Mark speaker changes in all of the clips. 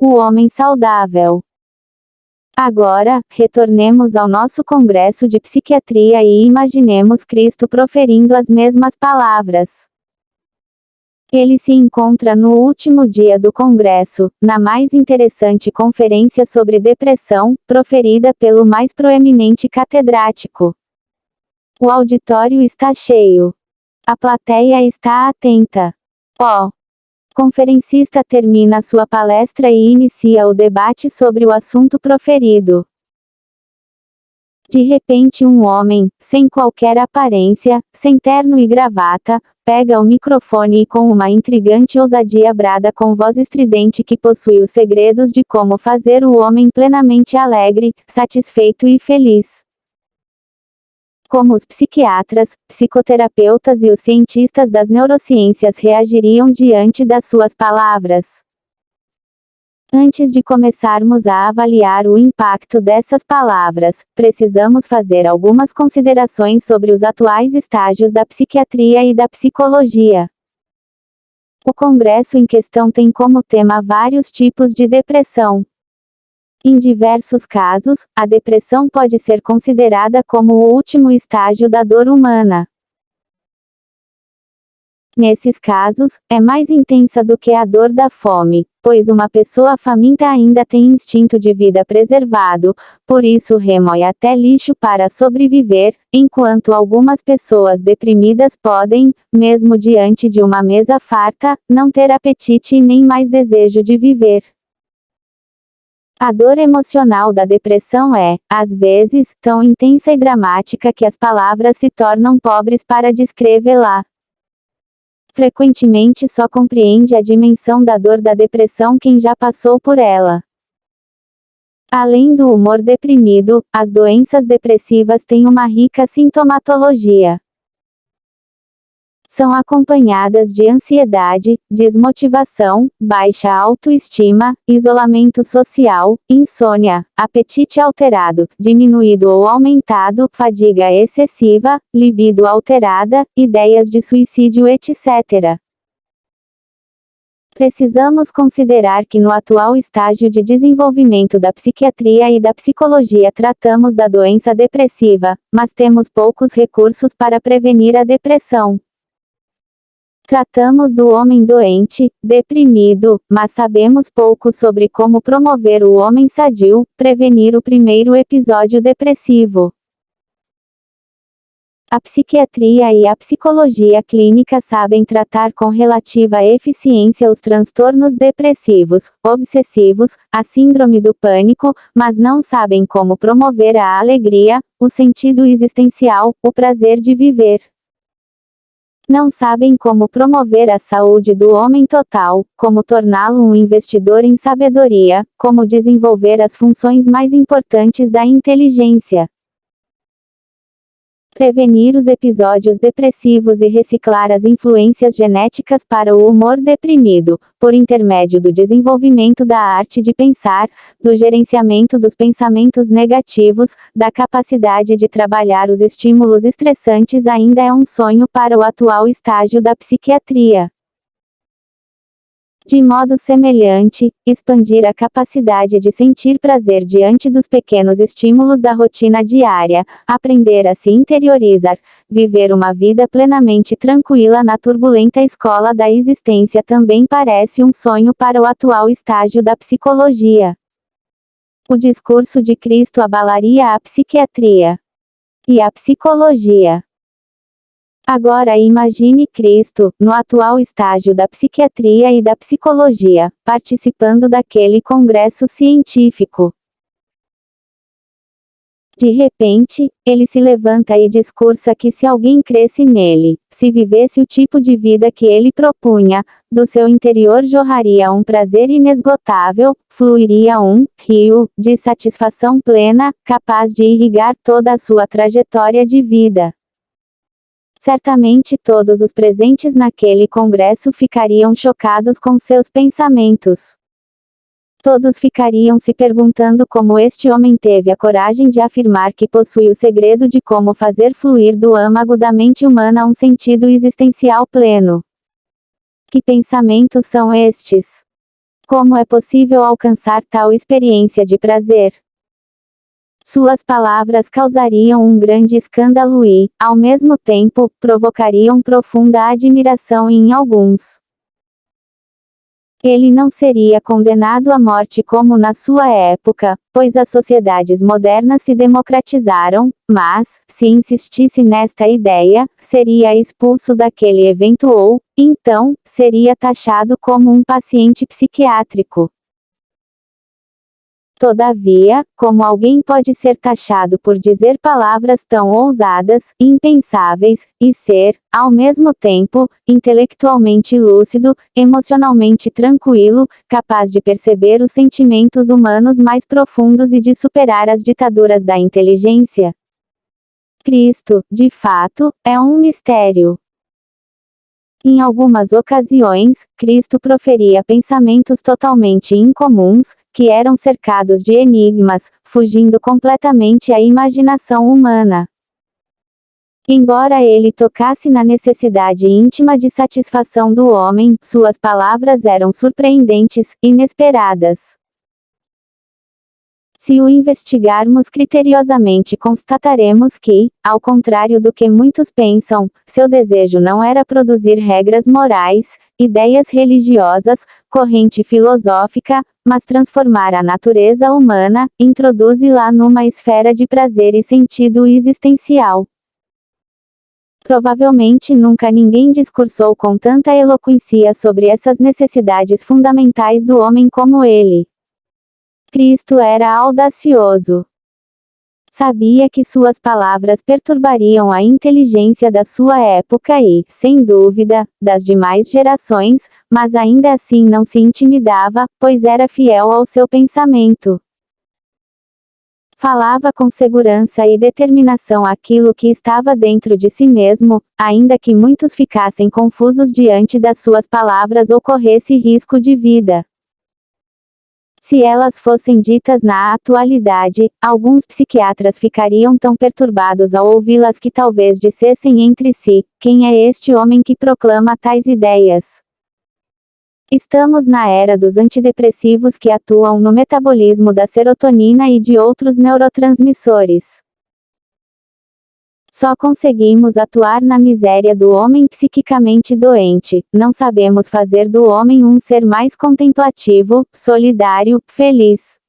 Speaker 1: O homem saudável. Agora, retornemos ao nosso congresso de psiquiatria e imaginemos Cristo proferindo as mesmas palavras. Ele se encontra no último dia do congresso, na mais interessante conferência sobre depressão, proferida pelo mais proeminente catedrático. O auditório está cheio. A plateia está atenta. O conferencista termina sua palestra e inicia o debate sobre o assunto proferido. De repente um homem, sem qualquer aparência, sem terno e gravata, pega o microfone e com uma intrigante ousadia brada com voz estridente que possui os segredos de como fazer o homem plenamente alegre, satisfeito e feliz. Como os psiquiatras, psicoterapeutas e os cientistas das neurociências reagiriam diante das suas palavras? Antes de começarmos a avaliar o impacto dessas palavras, precisamos fazer algumas considerações sobre os atuais estágios da psiquiatria e da psicologia. O congresso em questão tem como tema vários tipos de depressão. Em diversos casos, a depressão pode ser considerada como o último estágio da dor humana. Nesses casos, é mais intensa do que a dor da fome, pois uma pessoa faminta ainda tem instinto de vida preservado, por isso remoe até lixo para sobreviver, enquanto algumas pessoas deprimidas podem, mesmo diante de uma mesa farta, não ter apetite e nem mais desejo de viver. A dor emocional da depressão é, às vezes, tão intensa e dramática que as palavras se tornam pobres para descrevê-la. Frequentemente só compreende a dimensão da dor da depressão quem já passou por ela. Além do humor deprimido, as doenças depressivas têm uma rica sintomatologia. São acompanhadas de ansiedade, desmotivação, baixa autoestima, isolamento social, insônia, apetite alterado, diminuído ou aumentado, fadiga excessiva, libido alterada, ideias de suicídio, etc. Precisamos considerar que no atual estágio de desenvolvimento da psiquiatria e da psicologia tratamos da doença depressiva, mas temos poucos recursos para prevenir a depressão. Tratamos do homem doente, deprimido, mas sabemos pouco sobre como promover o homem sadio, prevenir o primeiro episódio depressivo. A psiquiatria e a psicologia clínica sabem tratar com relativa eficiência os transtornos depressivos, obsessivos, a síndrome do pânico, mas não sabem como promover a alegria, o sentido existencial, o prazer de viver. Não sabem como promover a saúde do homem total, como torná-lo um investidor em sabedoria, como desenvolver as funções mais importantes da inteligência. Prevenir os episódios depressivos e reciclar as influências genéticas para o humor deprimido, por intermédio do desenvolvimento da arte de pensar, do gerenciamento dos pensamentos negativos, da capacidade de trabalhar os estímulos estressantes ainda é um sonho para o atual estágio da psiquiatria. De modo semelhante, expandir a capacidade de sentir prazer diante dos pequenos estímulos da rotina diária, aprender a se interiorizar, viver uma vida plenamente tranquila na turbulenta escola da existência também parece um sonho para o atual estágio da psicologia. O discurso de Cristo abalaria a psiquiatria e a psicologia. Agora imagine Cristo, no atual estágio da psiquiatria e da psicologia, participando daquele congresso científico. De repente, ele se levanta e discursa que se alguém cresce nele, se vivesse o tipo de vida que ele propunha, do seu interior jorraria um prazer inesgotável, fluiria um rio de satisfação plena, capaz de irrigar toda a sua trajetória de vida. Certamente todos os presentes naquele congresso ficariam chocados com seus pensamentos. Todos ficariam se perguntando como este homem teve a coragem de afirmar que possui o segredo de como fazer fluir do âmago da mente humana um sentido existencial pleno. Que pensamentos são estes? Como é possível alcançar tal experiência de prazer? Suas palavras causariam um grande escândalo e, ao mesmo tempo, provocariam profunda admiração em alguns. Ele não seria condenado à morte como na sua época, pois as sociedades modernas se democratizaram, mas, se insistisse nesta ideia, seria expulso daquele evento ou, então, seria taxado como um paciente psiquiátrico. Todavia, como alguém pode ser taxado por dizer palavras tão ousadas, impensáveis, e ser, ao mesmo tempo, intelectualmente lúcido, emocionalmente tranquilo, capaz de perceber os sentimentos humanos mais profundos e de superar as ditaduras da inteligência? Cristo, de fato, é um mistério. Em algumas ocasiões, Cristo proferia pensamentos totalmente incomuns, que eram cercados de enigmas, fugindo completamente à imaginação humana. Embora ele tocasse na necessidade íntima de satisfação do homem, suas palavras eram surpreendentes, inesperadas. Se o investigarmos criteriosamente, constataremos que, ao contrário do que muitos pensam, seu desejo não era produzir regras morais, ideias religiosas, corrente filosófica, mas transformar a natureza humana, introduzi-la numa esfera de prazer e sentido existencial. Provavelmente nunca ninguém discursou com tanta eloquência sobre essas necessidades fundamentais do homem como ele. Cristo era audacioso. Sabia que suas palavras perturbariam a inteligência da sua época e, sem dúvida, das demais gerações, mas ainda assim não se intimidava, pois era fiel ao seu pensamento. Falava com segurança e determinação aquilo que estava dentro de si mesmo, ainda que muitos ficassem confusos diante das suas palavras ou corresse risco de vida. Se elas fossem ditas na atualidade, alguns psiquiatras ficariam tão perturbados ao ouvi-las que talvez dissessem entre si: quem é este homem que proclama tais ideias? Estamos na era dos antidepressivos que atuam no metabolismo da serotonina e de outros neurotransmissores. Só conseguimos atuar na miséria do homem psiquicamente doente, não sabemos fazer do homem um ser mais contemplativo, solidário, feliz.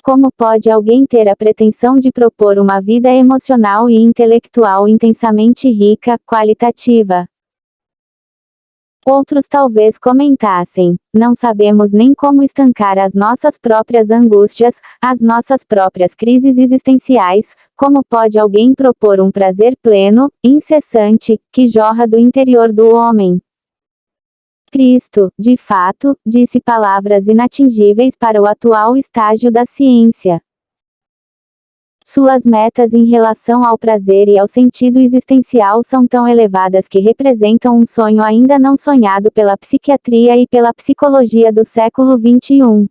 Speaker 1: Como pode alguém ter a pretensão de propor uma vida emocional e intelectual intensamente rica, qualitativa? Outros talvez comentassem: não sabemos nem como estancar as nossas próprias angústias, as nossas próprias crises existenciais, como pode alguém propor um prazer pleno, incessante, que jorra do interior do homem? Cristo, de fato, disse palavras inatingíveis para o atual estágio da ciência. Suas metas em relação ao prazer e ao sentido existencial são tão elevadas que representam um sonho ainda não sonhado pela psiquiatria e pela psicologia do século XXI.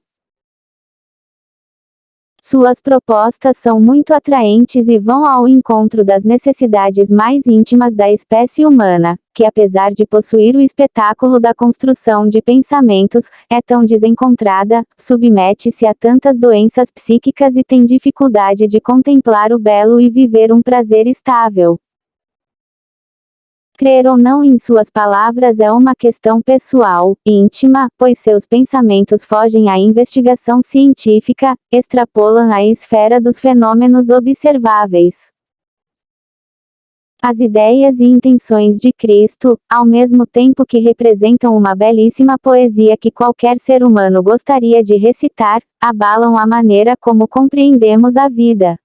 Speaker 1: Suas propostas são muito atraentes e vão ao encontro das necessidades mais íntimas da espécie humana, que apesar de possuir o espetáculo da construção de pensamentos, é tão desencontrada, submete-se a tantas doenças psíquicas e tem dificuldade de contemplar o belo e viver um prazer estável. Crer ou não em suas palavras é uma questão pessoal, íntima, pois seus pensamentos fogem à investigação científica, extrapolam a esfera dos fenômenos observáveis. As ideias e intenções de Cristo, ao mesmo tempo que representam uma belíssima poesia que qualquer ser humano gostaria de recitar, abalam a maneira como compreendemos a vida.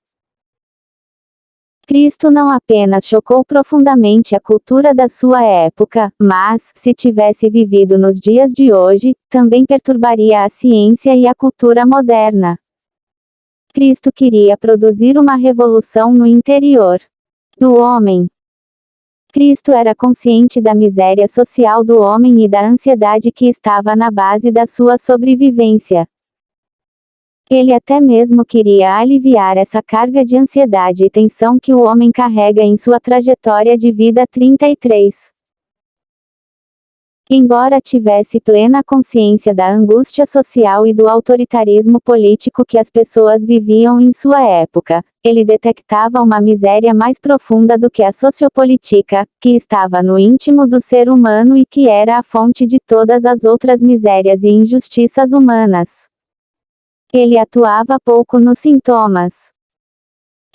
Speaker 1: Cristo não apenas chocou profundamente a cultura da sua época, mas, se tivesse vivido nos dias de hoje, também perturbaria a ciência e a cultura moderna. Cristo queria produzir uma revolução no interior do homem. Cristo era consciente da miséria social do homem e da ansiedade que estava na base da sua sobrevivência. Ele até mesmo queria aliviar essa carga de ansiedade e tensão que o homem carrega em sua trajetória de vida 33. Embora tivesse plena consciência da angústia social e do autoritarismo político que as pessoas viviam em sua época, ele detectava uma miséria mais profunda do que a sociopolítica, que estava no íntimo do ser humano e que era a fonte de todas as outras misérias e injustiças humanas. Ele atuava pouco nos sintomas.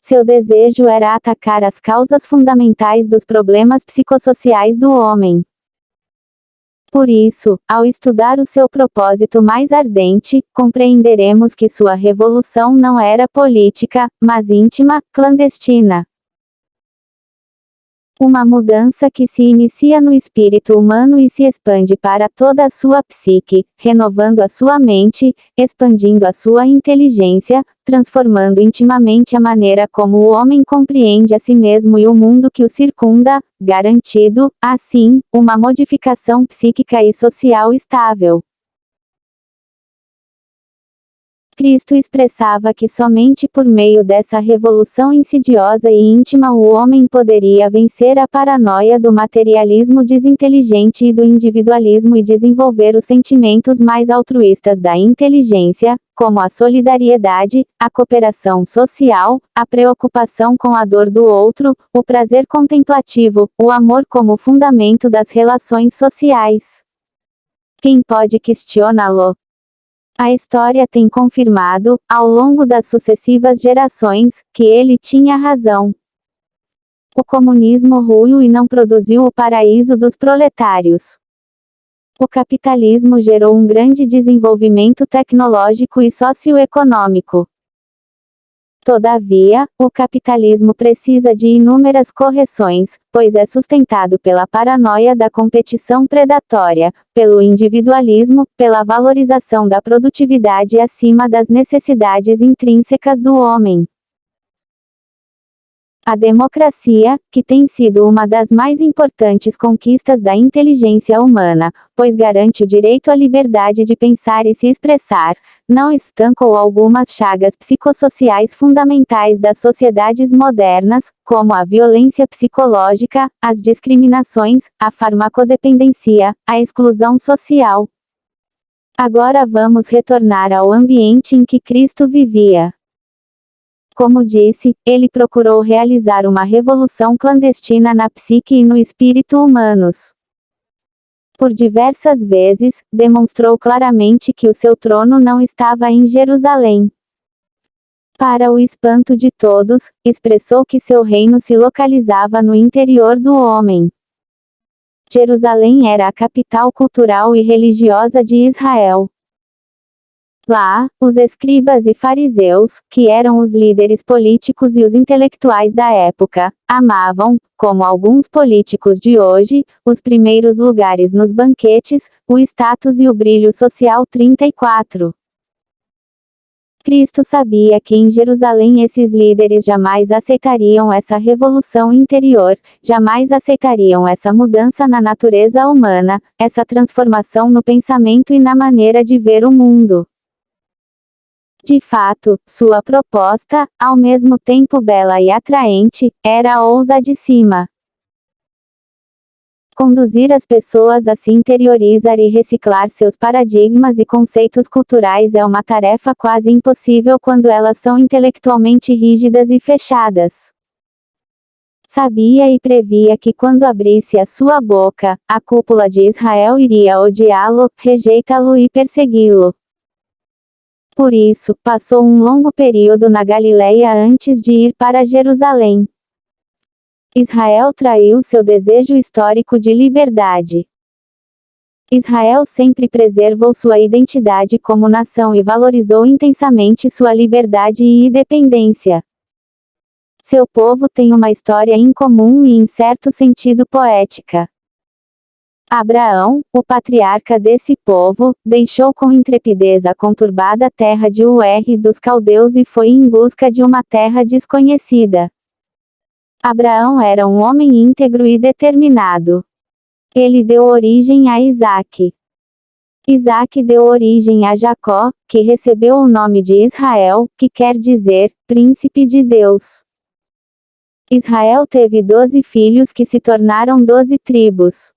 Speaker 1: Seu desejo era atacar as causas fundamentais dos problemas psicossociais do homem. Por isso, ao estudar o seu propósito mais ardente, compreenderemos que sua revolução não era política, mas íntima, clandestina. Uma mudança que se inicia no espírito humano e se expande para toda a sua psique, renovando a sua mente, expandindo a sua inteligência, transformando intimamente a maneira como o homem compreende a si mesmo e o mundo que o circunda, garantido, assim, uma modificação psíquica e social estável. Cristo expressava que somente por meio dessa revolução insidiosa e íntima o homem poderia vencer a paranoia do materialismo desinteligente e do individualismo e desenvolver os sentimentos mais altruístas da inteligência, como a solidariedade, a cooperação social, a preocupação com a dor do outro, o prazer contemplativo, o amor como fundamento das relações sociais. Quem pode questioná-lo? A história tem confirmado, ao longo das sucessivas gerações, que ele tinha razão. O comunismo ruiu e não produziu o paraíso dos proletários. O capitalismo gerou um grande desenvolvimento tecnológico e socioeconômico. Todavia, o capitalismo precisa de inúmeras correções, pois é sustentado pela paranoia da competição predatória, pelo individualismo, pela valorização da produtividade acima das necessidades intrínsecas do homem. A democracia, que tem sido uma das mais importantes conquistas da inteligência humana, pois garante o direito à liberdade de pensar e se expressar, não estancou algumas chagas psicossociais fundamentais das sociedades modernas, como a violência psicológica, as discriminações, a farmacodependência, a exclusão social. Agora vamos retornar ao ambiente em que Cristo vivia. Como disse, ele procurou realizar uma revolução clandestina na psique e no espírito humanos. Por diversas vezes, demonstrou claramente que o seu trono não estava em Jerusalém. Para o espanto de todos, expressou que seu reino se localizava no interior do homem. Jerusalém era a capital cultural e religiosa de Israel. Lá, os escribas e fariseus, que eram os líderes políticos e os intelectuais da época, amavam, como alguns políticos de hoje, os primeiros lugares nos banquetes, o status e o brilho social. 34. Cristo sabia que em Jerusalém esses líderes jamais aceitariam essa revolução interior, jamais aceitariam essa mudança na natureza humana, essa transformação no pensamento e na maneira de ver o mundo. De fato, sua proposta, ao mesmo tempo bela e atraente, era ousadíssima. Conduzir as pessoas a se interiorizar e reciclar seus paradigmas e conceitos culturais é uma tarefa quase impossível quando elas são intelectualmente rígidas e fechadas. Sabia e previa que quando abrisse a sua boca, a cúpula de Israel iria odiá-lo, rejeitá-lo e persegui-lo. Por isso, passou um longo período na Galileia antes de ir para Jerusalém. Israel traiu seu desejo histórico de liberdade. Israel sempre preservou sua identidade como nação e valorizou intensamente sua liberdade e independência. Seu povo tem uma história incomum e, em certo sentido, poética. Abraão, o patriarca desse povo, deixou com intrepidez a conturbada terra de Ur dos caldeus e foi em busca de uma terra desconhecida. Abraão era um homem íntegro e determinado. Ele deu origem a Isaque. Isaque deu origem a Jacó, que recebeu o nome de Israel, que quer dizer, príncipe de Deus. Israel teve 12 filhos que se tornaram 12 tribos.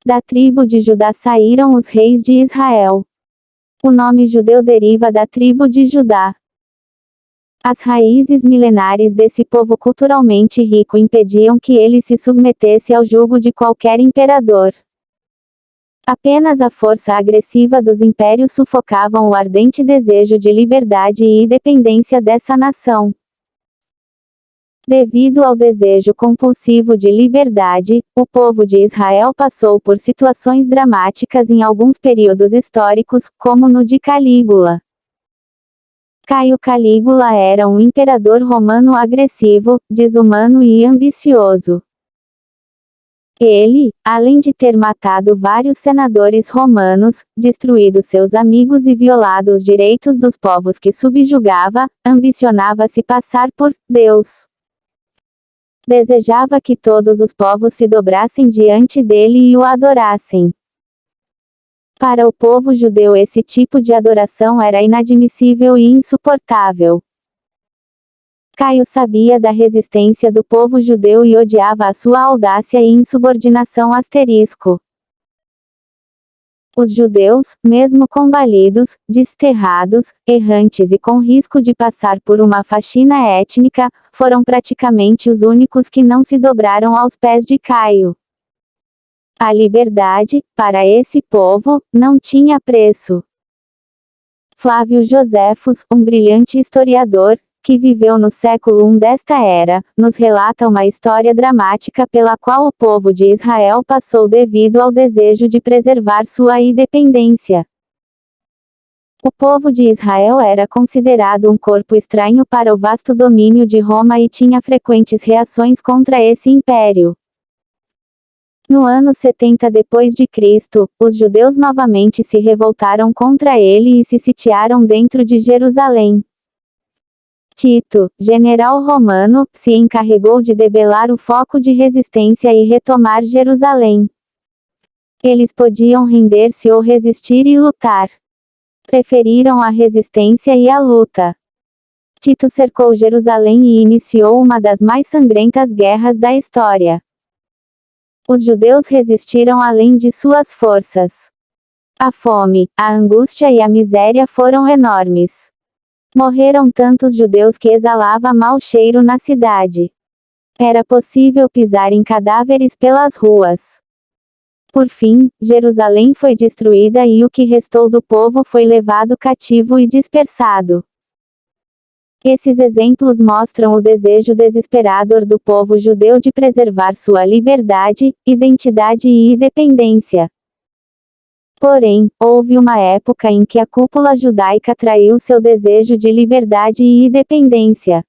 Speaker 1: Da tribo de Judá saíram os reis de Israel. O nome judeu deriva da tribo de Judá. As raízes milenares desse povo culturalmente rico impediam que ele se submetesse ao jugo de qualquer imperador. Apenas a força agressiva dos impérios sufocavam o ardente desejo de liberdade e independência dessa nação. Devido ao desejo compulsivo de liberdade, o povo de Israel passou por situações dramáticas em alguns períodos históricos, como no de Calígula. Caio Calígula era um imperador romano agressivo, desumano e ambicioso. Ele, além de ter matado vários senadores romanos, destruído seus amigos e violado os direitos dos povos que subjugava, ambicionava se passar por Deus. Desejava que todos os povos se dobrassem diante dele e o adorassem. Para o povo judeu esse tipo de adoração era inadmissível e insuportável. Caio sabia da resistência do povo judeu e odiava a sua audácia e insubordinação asterisco. Os judeus, mesmo combalidos, desterrados, errantes e com risco de passar por uma faxina étnica, foram praticamente os únicos que não se dobraram aos pés de Caio. A liberdade, para esse povo, não tinha preço. Flávio Joséfos, um brilhante historiador, que viveu no século I desta era, nos relata uma história dramática pela qual o povo de Israel passou devido ao desejo de preservar sua independência. O povo de Israel era considerado um corpo estranho para o vasto domínio de Roma e tinha frequentes reações contra esse império. No ano 70 d.C., os judeus novamente se revoltaram contra ele e se sitiaram dentro de Jerusalém. Tito, general romano, se encarregou de debelar o foco de resistência e retomar Jerusalém. Eles podiam render-se ou resistir e lutar. Preferiram a resistência e a luta. Tito cercou Jerusalém e iniciou uma das mais sangrentas guerras da história. Os judeus resistiram além de suas forças. A fome, a angústia e a miséria foram enormes. Morreram tantos judeus que exalava mau cheiro na cidade. Era possível pisar em cadáveres pelas ruas. Por fim, Jerusalém foi destruída e o que restou do povo foi levado cativo e dispersado. Esses exemplos mostram o desejo desesperador do povo judeu de preservar sua liberdade, identidade e independência. Porém, houve uma época em que a cúpula judaica traiu seu desejo de liberdade e independência.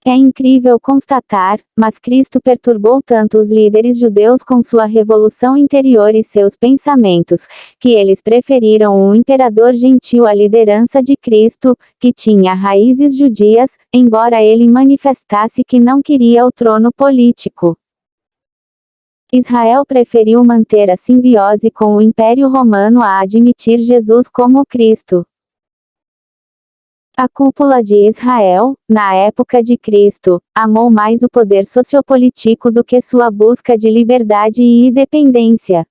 Speaker 1: É incrível constatar, mas Cristo perturbou tanto os líderes judeus com sua revolução interior e seus pensamentos, que eles preferiram um imperador gentil à liderança de Cristo, que tinha raízes judias, embora ele manifestasse que não queria o trono político. Israel preferiu manter a simbiose com o Império Romano a admitir Jesus como Cristo. A cúpula de Israel, na época de Cristo, amou mais o poder sociopolítico do que sua busca de liberdade e independência.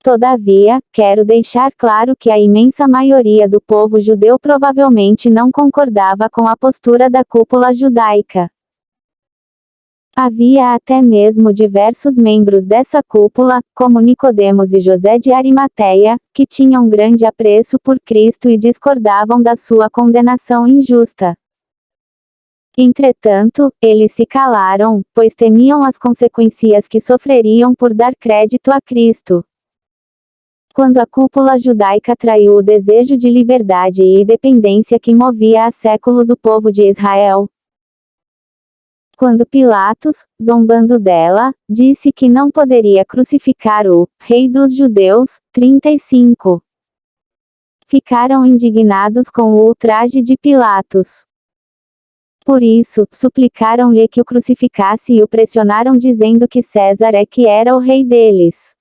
Speaker 1: Todavia, quero deixar claro que a imensa maioria do povo judeu provavelmente não concordava com a postura da cúpula judaica. Havia até mesmo diversos membros dessa cúpula, como Nicodemos e José de Arimateia, que tinham grande apreço por Cristo e discordavam da sua condenação injusta. Entretanto, eles se calaram, pois temiam as consequências que sofreriam por dar crédito a Cristo. Quando a cúpula judaica traiu o desejo de liberdade e independência que movia há séculos o povo de Israel, quando Pilatos, zombando dela, disse que não poderia crucificar o Rei dos Judeus, 35. Ficaram indignados com o ultraje de Pilatos. Por isso, suplicaram-lhe que o crucificasse e o pressionaram dizendo que César é que era o rei deles.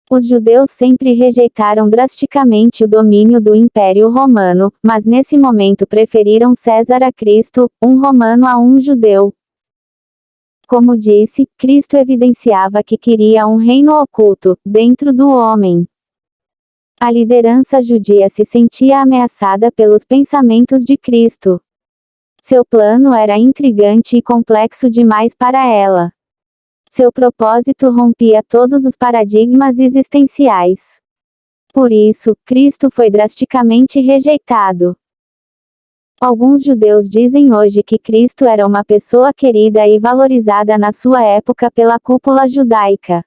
Speaker 1: Os judeus sempre rejeitaram drasticamente o domínio do Império Romano, mas nesse momento preferiram César a Cristo, um romano a um judeu. Como disse, Cristo evidenciava que queria um reino oculto, dentro do homem. A liderança judia se sentia ameaçada pelos pensamentos de Cristo. Seu plano era intrigante e complexo demais para ela. Seu propósito rompia todos os paradigmas existenciais. Por isso, Cristo foi drasticamente rejeitado. Alguns judeus dizem hoje que Cristo era uma pessoa querida e valorizada na sua época pela cúpula judaica.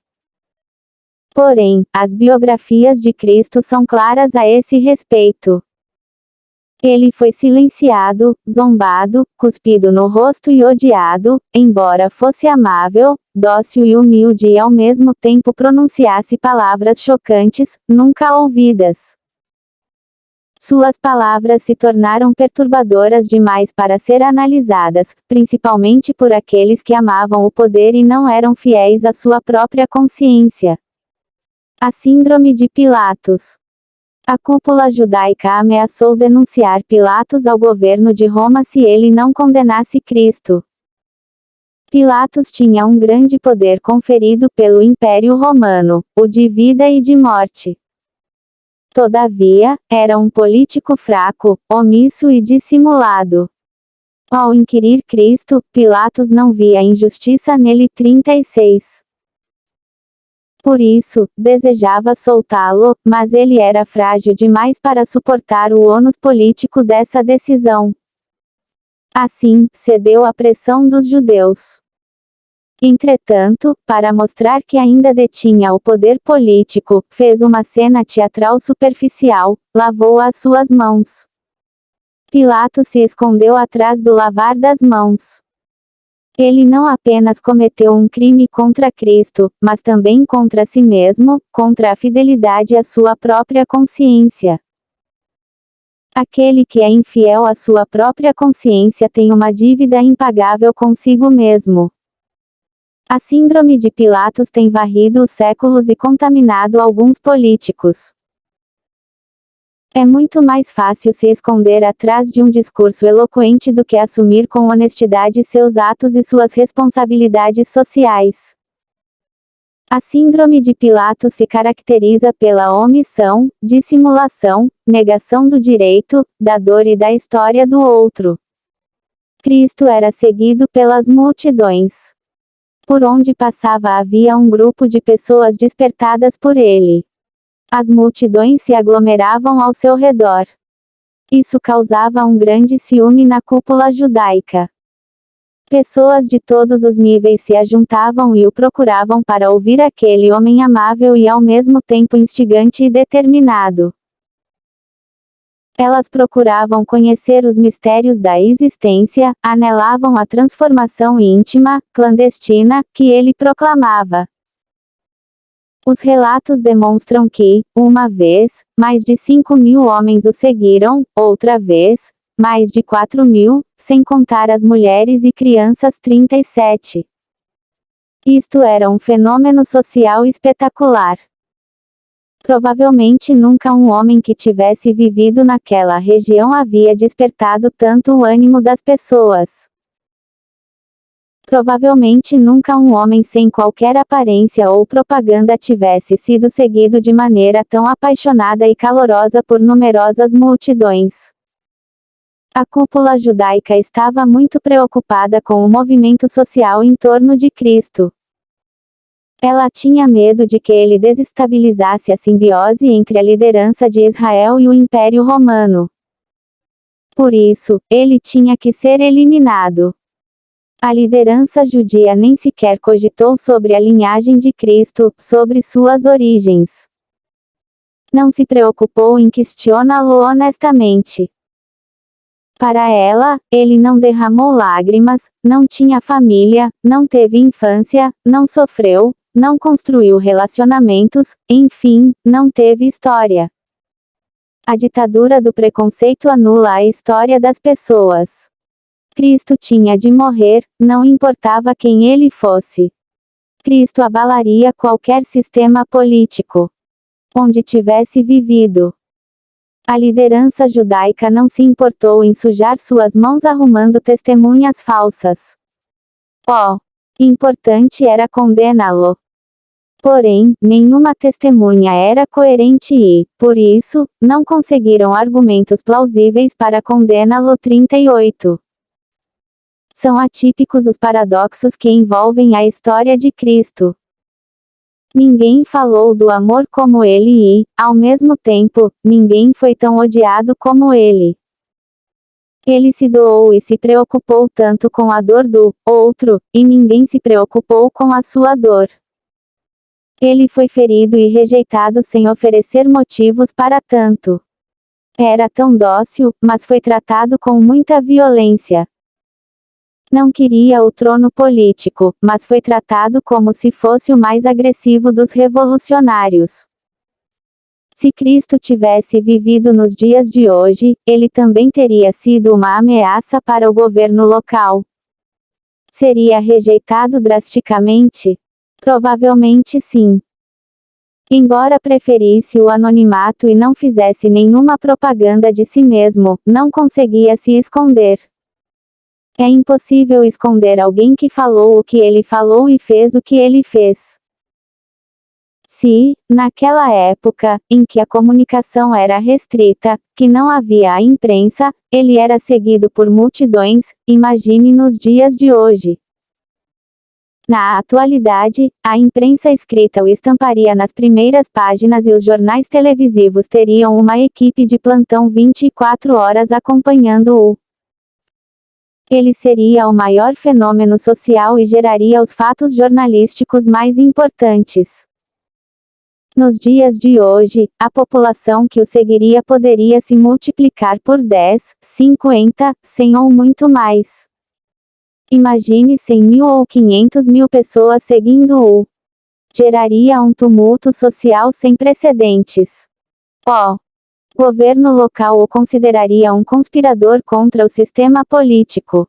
Speaker 1: Porém, as biografias de Cristo são claras a esse respeito. Ele foi silenciado, zombado, cuspido no rosto e odiado, embora fosse amável, dócil e humilde e ao mesmo tempo pronunciasse palavras chocantes, nunca ouvidas. Suas palavras se tornaram perturbadoras demais para ser analisadas, principalmente por aqueles que amavam o poder e não eram fiéis à sua própria consciência. A síndrome de Pilatos. A cúpula judaica ameaçou denunciar Pilatos ao governo de Roma se ele não condenasse Cristo. Pilatos tinha um grande poder conferido pelo Império Romano, o de vida e de morte. Todavia, era um político fraco, omisso e dissimulado. Ao inquirir Cristo, Pilatos não via injustiça nele. 36. Por isso, desejava soltá-lo, mas ele era frágil demais para suportar o ônus político dessa decisão. Assim, cedeu à pressão dos judeus. Entretanto, para mostrar que ainda detinha o poder político, fez uma cena teatral superficial, lavou as suas mãos. Pilatos se escondeu atrás do lavar das mãos. Ele não apenas cometeu um crime contra Cristo, mas também contra si mesmo, contra a fidelidade à sua própria consciência. Aquele que é infiel à sua própria consciência tem uma dívida impagável consigo mesmo. A síndrome de Pilatos tem varrido os séculos e contaminado alguns políticos. É muito mais fácil se esconder atrás de um discurso eloquente do que assumir com honestidade seus atos e suas responsabilidades sociais. A síndrome de Pilatos se caracteriza pela omissão, dissimulação, negação do direito, da dor e da história do outro. Cristo era seguido pelas multidões. Por onde passava havia um grupo de pessoas despertadas por ele. As multidões se aglomeravam ao seu redor. Isso causava um grande ciúme na cúpula judaica. Pessoas de todos os níveis se ajuntavam e o procuravam para ouvir aquele homem amável e ao mesmo tempo instigante e determinado. Elas procuravam conhecer os mistérios da existência, anelavam a transformação íntima, clandestina, que ele proclamava. Os relatos demonstram que, uma vez, mais de 5.000 homens o seguiram, outra vez, mais de 4.000, sem contar as mulheres e crianças. 37. Isto era um fenômeno social espetacular. Provavelmente nunca um homem que tivesse vivido naquela região havia despertado tanto o ânimo das pessoas. Provavelmente nunca um homem sem qualquer aparência ou propaganda tivesse sido seguido de maneira tão apaixonada e calorosa por numerosas multidões. A cúpula judaica estava muito preocupada com o movimento social em torno de Cristo. Ela tinha medo de que ele desestabilizasse a simbiose entre a liderança de Israel e o Império Romano. Por isso, ele tinha que ser eliminado. A liderança judia nem sequer cogitou sobre a linhagem de Cristo, sobre suas origens. Não se preocupou em questioná-lo honestamente. Para ela, ele não derramou lágrimas, não tinha família, não teve infância, não sofreu, não construiu relacionamentos, enfim, não teve história. A ditadura do preconceito anula a história das pessoas. Cristo tinha de morrer, não importava quem ele fosse. Cristo abalaria qualquer sistema político onde tivesse vivido. A liderança judaica não se importou em sujar suas mãos arrumando testemunhas falsas. Oh! Importante era condená-lo. Porém, nenhuma testemunha era coerente e, por isso, não conseguiram argumentos plausíveis para condená-lo. 38. São atípicos os paradoxos que envolvem a história de Cristo. Ninguém falou do amor como ele e, ao mesmo tempo, ninguém foi tão odiado como ele. Ele se doou e se preocupou tanto com a dor do outro, e ninguém se preocupou com a sua dor. Ele foi ferido e rejeitado sem oferecer motivos para tanto. Era tão dócil, mas foi tratado com muita violência. Não queria o trono político, mas foi tratado como se fosse o mais agressivo dos revolucionários. Se Cristo tivesse vivido nos dias de hoje, ele também teria sido uma ameaça para o governo local. Seria rejeitado drasticamente? Provavelmente sim. Embora preferisse o anonimato e não fizesse nenhuma propaganda de si mesmo, não conseguia se esconder. É impossível esconder alguém que falou o que ele falou e fez o que ele fez. Se, naquela época, em que a comunicação era restrita, que não havia a imprensa, ele era seguido por multidões, imagine nos dias de hoje. Na atualidade, a imprensa escrita o estamparia nas primeiras páginas e os jornais televisivos teriam uma equipe de plantão 24 horas acompanhando-o. Ele seria o maior fenômeno social e geraria os fatos jornalísticos mais importantes. Nos dias de hoje, a população que o seguiria poderia se multiplicar por 10, 50, 100 ou muito mais. Imagine 100.000 ou 500.000 pessoas seguindo-o. Geraria um tumulto social sem precedentes. O governo local o consideraria um conspirador contra o sistema político.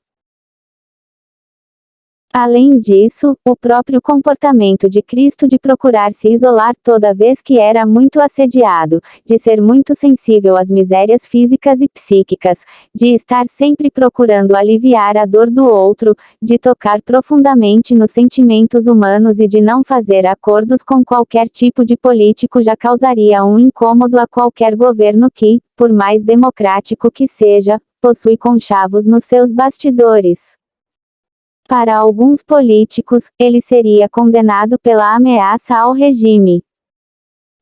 Speaker 1: Além disso, o próprio comportamento de Cristo de procurar se isolar toda vez que era muito assediado, de ser muito sensível às misérias físicas e psíquicas, de estar sempre procurando aliviar a dor do outro, de tocar profundamente nos sentimentos humanos e de não fazer acordos com qualquer tipo de político já causaria um incômodo a qualquer governo que, por mais democrático que seja, possui conchavos nos seus bastidores. Para alguns políticos, ele seria condenado pela ameaça ao regime.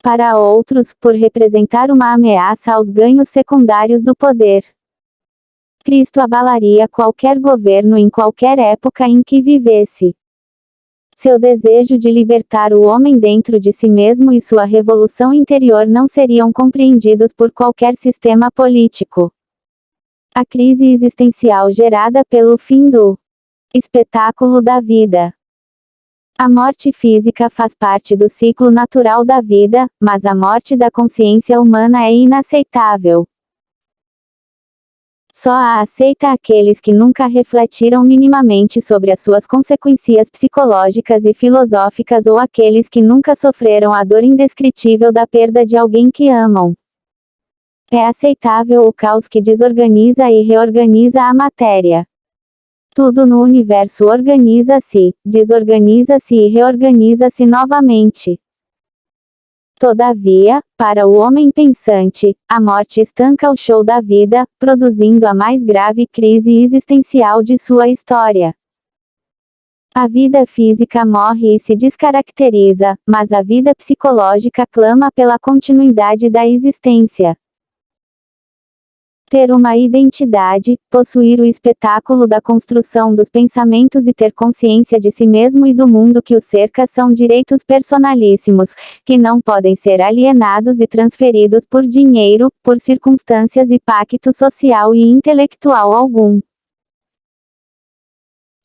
Speaker 1: Para outros, por representar uma ameaça aos ganhos secundários do poder. Cristo abalaria qualquer governo em qualquer época em que vivesse. Seu desejo de libertar o homem dentro de si mesmo e sua revolução interior não seriam compreendidos por qualquer sistema político. A crise existencial gerada pelo fim do espetáculo da vida. A morte física faz parte do ciclo natural da vida, mas a morte da consciência humana é inaceitável. Só a aceita aqueles que nunca refletiram minimamente sobre as suas consequências psicológicas e filosóficas ou aqueles que nunca sofreram a dor indescritível da perda de alguém que amam. É aceitável o caos que desorganiza e reorganiza a matéria. Tudo no universo organiza-se, desorganiza-se e reorganiza-se novamente. Todavia, para o homem pensante, a morte estanca o show da vida, produzindo a mais grave crise existencial de sua história. A vida física morre e se descaracteriza, mas a vida psicológica clama pela continuidade da existência. Ter uma identidade, possuir o espetáculo da construção dos pensamentos e ter consciência de si mesmo e do mundo que o cerca são direitos personalíssimos, que não podem ser alienados e transferidos por dinheiro, por circunstâncias e pacto social e intelectual algum.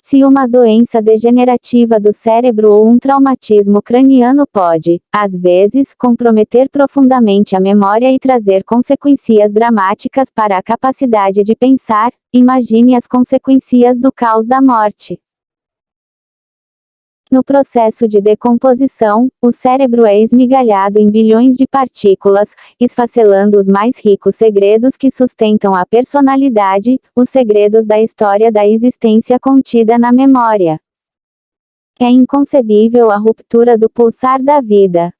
Speaker 1: Se uma doença degenerativa do cérebro ou um traumatismo craniano pode, às vezes, comprometer profundamente a memória e trazer consequências dramáticas para a capacidade de pensar, imagine as consequências do caos da morte. No processo de decomposição, o cérebro é esmigalhado em bilhões de partículas, esfacelando os mais ricos segredos que sustentam a personalidade, os segredos da história da existência contida na memória. É inconcebível a ruptura do pulsar da vida.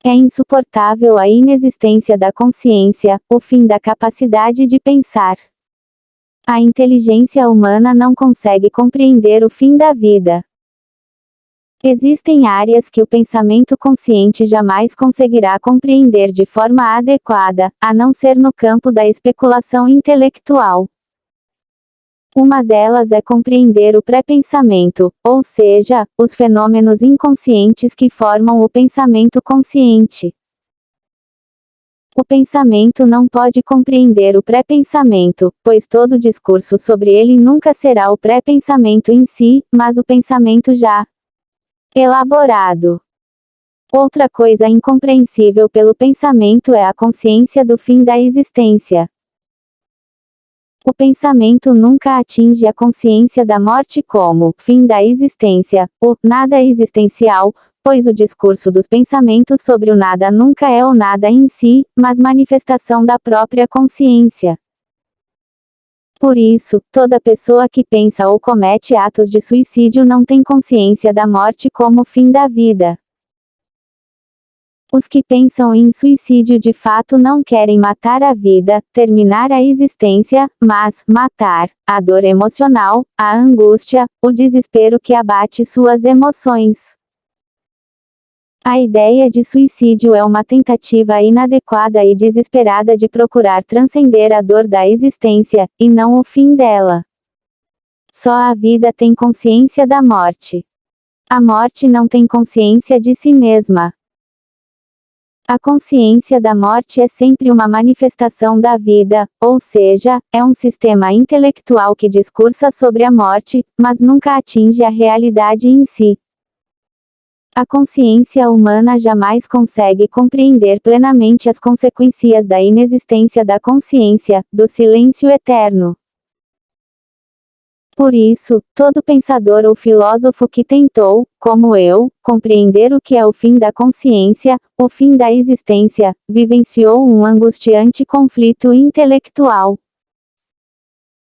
Speaker 1: É insuportável a inexistência da consciência, o fim da capacidade de pensar. A inteligência humana não consegue compreender o fim da vida. Existem áreas que o pensamento consciente jamais conseguirá compreender de forma adequada, a não ser no campo da especulação intelectual. Uma delas é compreender o pré-pensamento, ou seja, os fenômenos inconscientes que formam o pensamento consciente. O pensamento não pode compreender o pré-pensamento, pois todo discurso sobre ele nunca será o pré-pensamento em si, mas o pensamento já elaborado. Outra coisa incompreensível pelo pensamento é a consciência do fim da existência. O pensamento nunca atinge a consciência da morte como fim da existência, o nada existencial, pois o discurso dos pensamentos sobre o nada nunca é o nada em si, mas manifestação da própria consciência. Por isso, toda pessoa que pensa ou comete atos de suicídio não tem consciência da morte como fim da vida. Os que pensam em suicídio de fato não querem matar a vida, terminar a existência, mas matar a dor emocional, a angústia, o desespero que abate suas emoções. A ideia de suicídio é uma tentativa inadequada e desesperada de procurar transcender a dor da existência, e não o fim dela. Só a vida tem consciência da morte. A morte não tem consciência de si mesma. A consciência da morte é sempre uma manifestação da vida, ou seja, é um sistema intelectual que discursa sobre a morte, mas nunca atinge a realidade em si. A consciência humana jamais consegue compreender plenamente as consequências da inexistência da consciência, do silêncio eterno. Por isso, todo pensador ou filósofo que tentou, como eu, compreender o que é o fim da consciência, o fim da existência, vivenciou um angustiante conflito intelectual.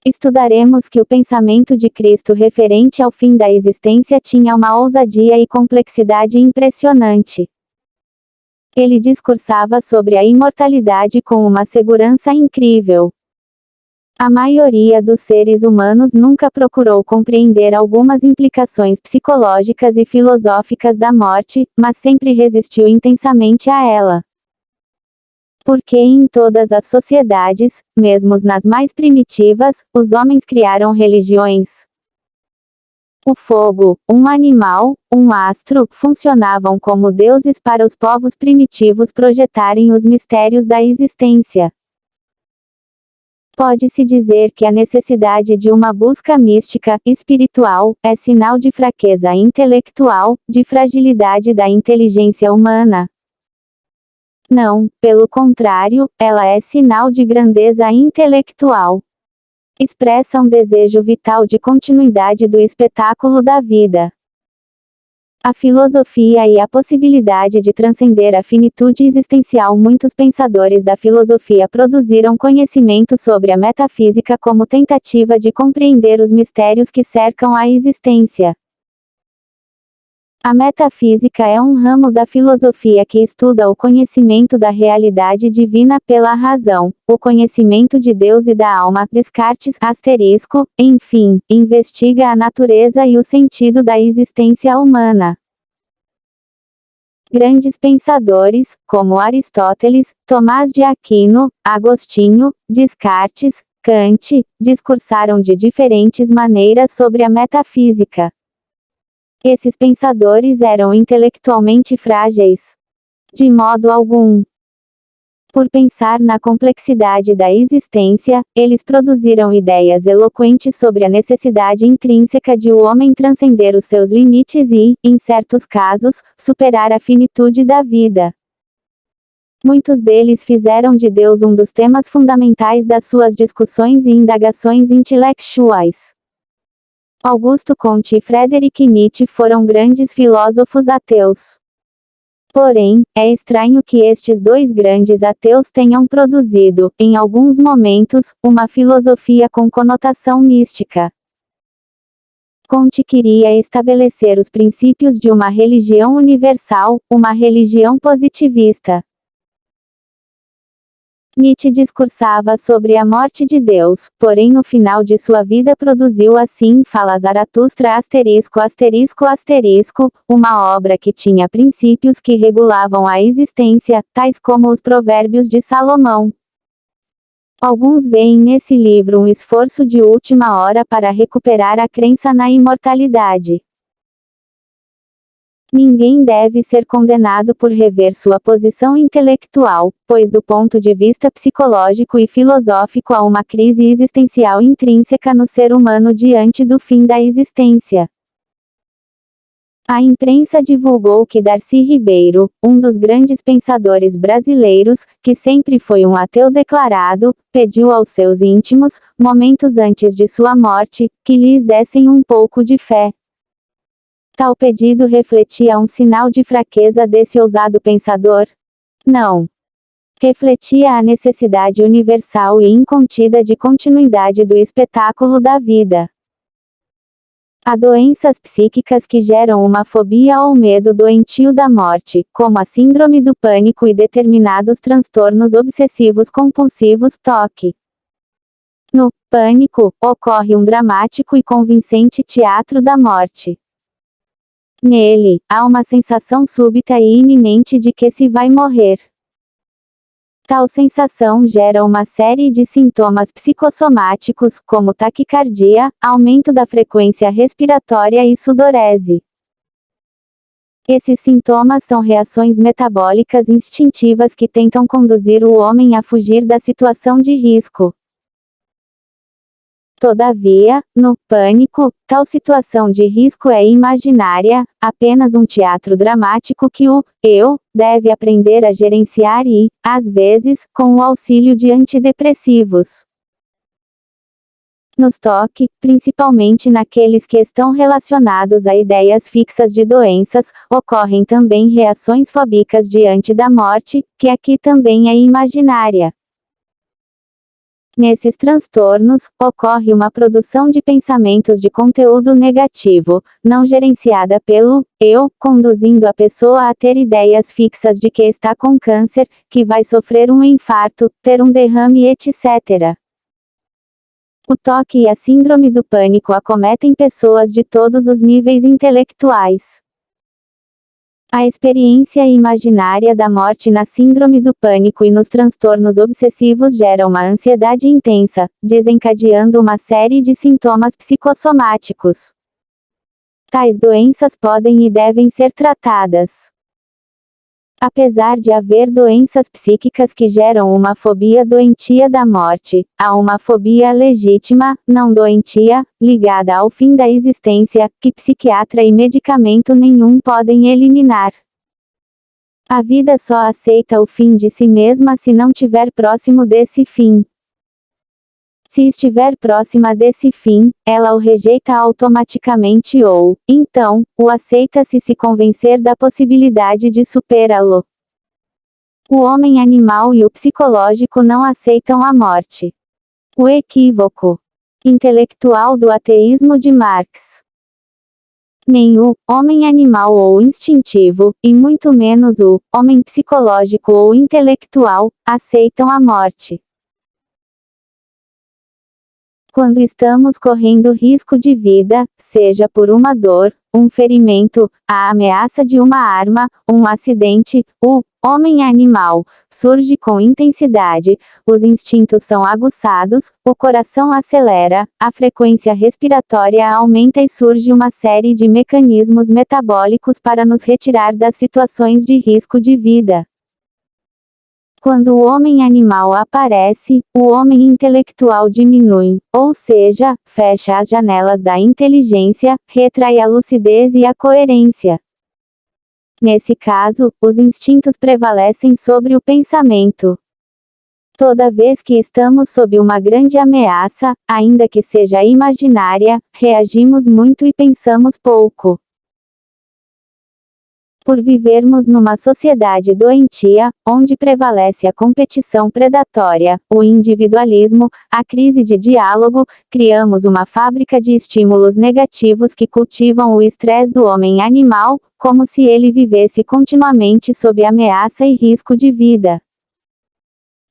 Speaker 1: Estudaremos que o pensamento de Cristo referente ao fim da existência tinha uma ousadia e complexidade impressionante. Ele discursava sobre a imortalidade com uma segurança incrível. A maioria dos seres humanos nunca procurou compreender algumas implicações psicológicas e filosóficas da morte, mas sempre resistiu intensamente a ela. Porque em todas as sociedades, mesmo nas mais primitivas, os homens criaram religiões. O fogo, um animal, um astro, funcionavam como deuses para os povos primitivos projetarem os mistérios da existência. Pode-se dizer que a necessidade de uma busca mística, espiritual, é sinal de fraqueza intelectual, de fragilidade da inteligência humana. Não, pelo contrário, ela é sinal de grandeza intelectual. Expressa um desejo vital de continuidade do espetáculo da vida. A filosofia e a possibilidade de transcender a finitude existencial. Muitos pensadores da filosofia produziram conhecimento sobre a metafísica como tentativa de compreender os mistérios que cercam a existência. A metafísica é um ramo da filosofia que estuda o conhecimento da realidade divina pela razão, o conhecimento de Deus e da alma, Descartes, enfim, investiga a natureza e o sentido da existência humana. Grandes pensadores, como Aristóteles, Tomás de Aquino, Agostinho, Descartes, Kant, discursaram de diferentes maneiras sobre a metafísica. Esses pensadores eram intelectualmente frágeis. De modo algum. Por pensar na complexidade da existência, eles produziram ideias eloquentes sobre a necessidade intrínseca de o homem transcender os seus limites e, em certos casos, superar a finitude da vida. Muitos deles fizeram de Deus um dos temas fundamentais das suas discussões e indagações intelectuais. Augusto Comte e Friedrich Nietzsche foram grandes filósofos ateus. Porém, é estranho que estes dois grandes ateus tenham produzido, em alguns momentos, uma filosofia com conotação mística. Comte queria estabelecer os princípios de uma religião universal, uma religião positivista. Nietzsche discursava sobre a morte de Deus, porém no final de sua vida produziu Assim Fala Zaratustra uma obra que tinha princípios que regulavam a existência, tais como os provérbios de Salomão. Alguns veem nesse livro um esforço de última hora para recuperar a crença na imortalidade. Ninguém deve ser condenado por rever sua posição intelectual, pois do ponto de vista psicológico e filosófico há uma crise existencial intrínseca no ser humano diante do fim da existência. A imprensa divulgou que Darcy Ribeiro, um dos grandes pensadores brasileiros, que sempre foi um ateu declarado, pediu aos seus íntimos, momentos antes de sua morte, que lhes dessem um pouco de fé. Tal pedido refletia um sinal de fraqueza desse ousado pensador? Não. Refletia a necessidade universal e incontida de continuidade do espetáculo da vida. Há doenças psíquicas que geram uma fobia ou medo doentio da morte, como a síndrome do pânico e determinados transtornos obsessivos compulsivos TOC. No pânico, ocorre um dramático e convincente teatro da morte. Nele, há uma sensação súbita e iminente de que se vai morrer. Tal sensação gera uma série de sintomas psicossomáticos, como taquicardia, aumento da frequência respiratória e sudorese. Esses sintomas são reações metabólicas instintivas que tentam conduzir o homem a fugir da situação de risco. Todavia, no pânico, tal situação de risco é imaginária, apenas um teatro dramático que o eu deve aprender a gerenciar e, às vezes, com o auxílio de antidepressivos. Nos TOC, principalmente naqueles que estão relacionados a ideias fixas de doenças, ocorrem também reações fóbicas diante da morte, que aqui também é imaginária. Nesses transtornos, ocorre uma produção de pensamentos de conteúdo negativo, não gerenciada pelo eu, conduzindo a pessoa a ter ideias fixas de que está com câncer, que vai sofrer um infarto, ter um derrame, etc. O TOC e a síndrome do pânico acometem pessoas de todos os níveis intelectuais. A experiência imaginária da morte na síndrome do pânico e nos transtornos obsessivos gera uma ansiedade intensa, desencadeando uma série de sintomas psicossomáticos. Tais doenças podem e devem ser tratadas. Apesar de haver doenças psíquicas que geram uma fobia doentia da morte, há uma fobia legítima, não doentia, ligada ao fim da existência, que psiquiatra e medicamento nenhum podem eliminar. A vida só aceita o fim de si mesma se não estiver próximo desse fim. Se estiver próxima desse fim, ela o rejeita automaticamente ou, então, o aceita se convencer da possibilidade de superá-lo. O homem animal e o psicológico não aceitam a morte. O equívoco intelectual do ateísmo de Marx. Nem o homem animal ou instintivo, e muito menos o homem psicológico ou intelectual, aceitam a morte. Quando estamos correndo risco de vida, seja por uma dor, um ferimento, a ameaça de uma arma, um acidente, o homem animal surge com intensidade, os instintos são aguçados, o coração acelera, a frequência respiratória aumenta e surge uma série de mecanismos metabólicos para nos retirar das situações de risco de vida. Quando o homem animal aparece, o homem intelectual diminui, ou seja, fecha as janelas da inteligência, retrai a lucidez e a coerência. Nesse caso, os instintos prevalecem sobre o pensamento. Toda vez que estamos sob uma grande ameaça, ainda que seja imaginária, reagimos muito e pensamos pouco. Por vivermos numa sociedade doentia, onde prevalece a competição predatória, o individualismo, a crise de diálogo, criamos uma fábrica de estímulos negativos que cultivam o estresse do homem animal, como se ele vivesse continuamente sob ameaça e risco de vida.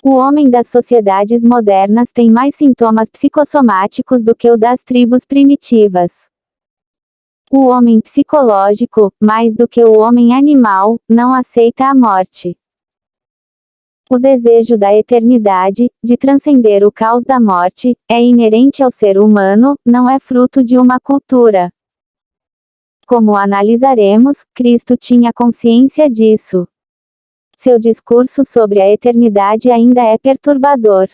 Speaker 1: O homem das sociedades modernas tem mais sintomas psicossomáticos do que o das tribos primitivas. O homem psicológico, mais do que o homem animal, não aceita a morte. O desejo da eternidade, de transcender o caos da morte, é inerente ao ser humano, não é fruto de uma cultura. Como analisaremos, Cristo tinha consciência disso. Seu discurso sobre a eternidade ainda é perturbador.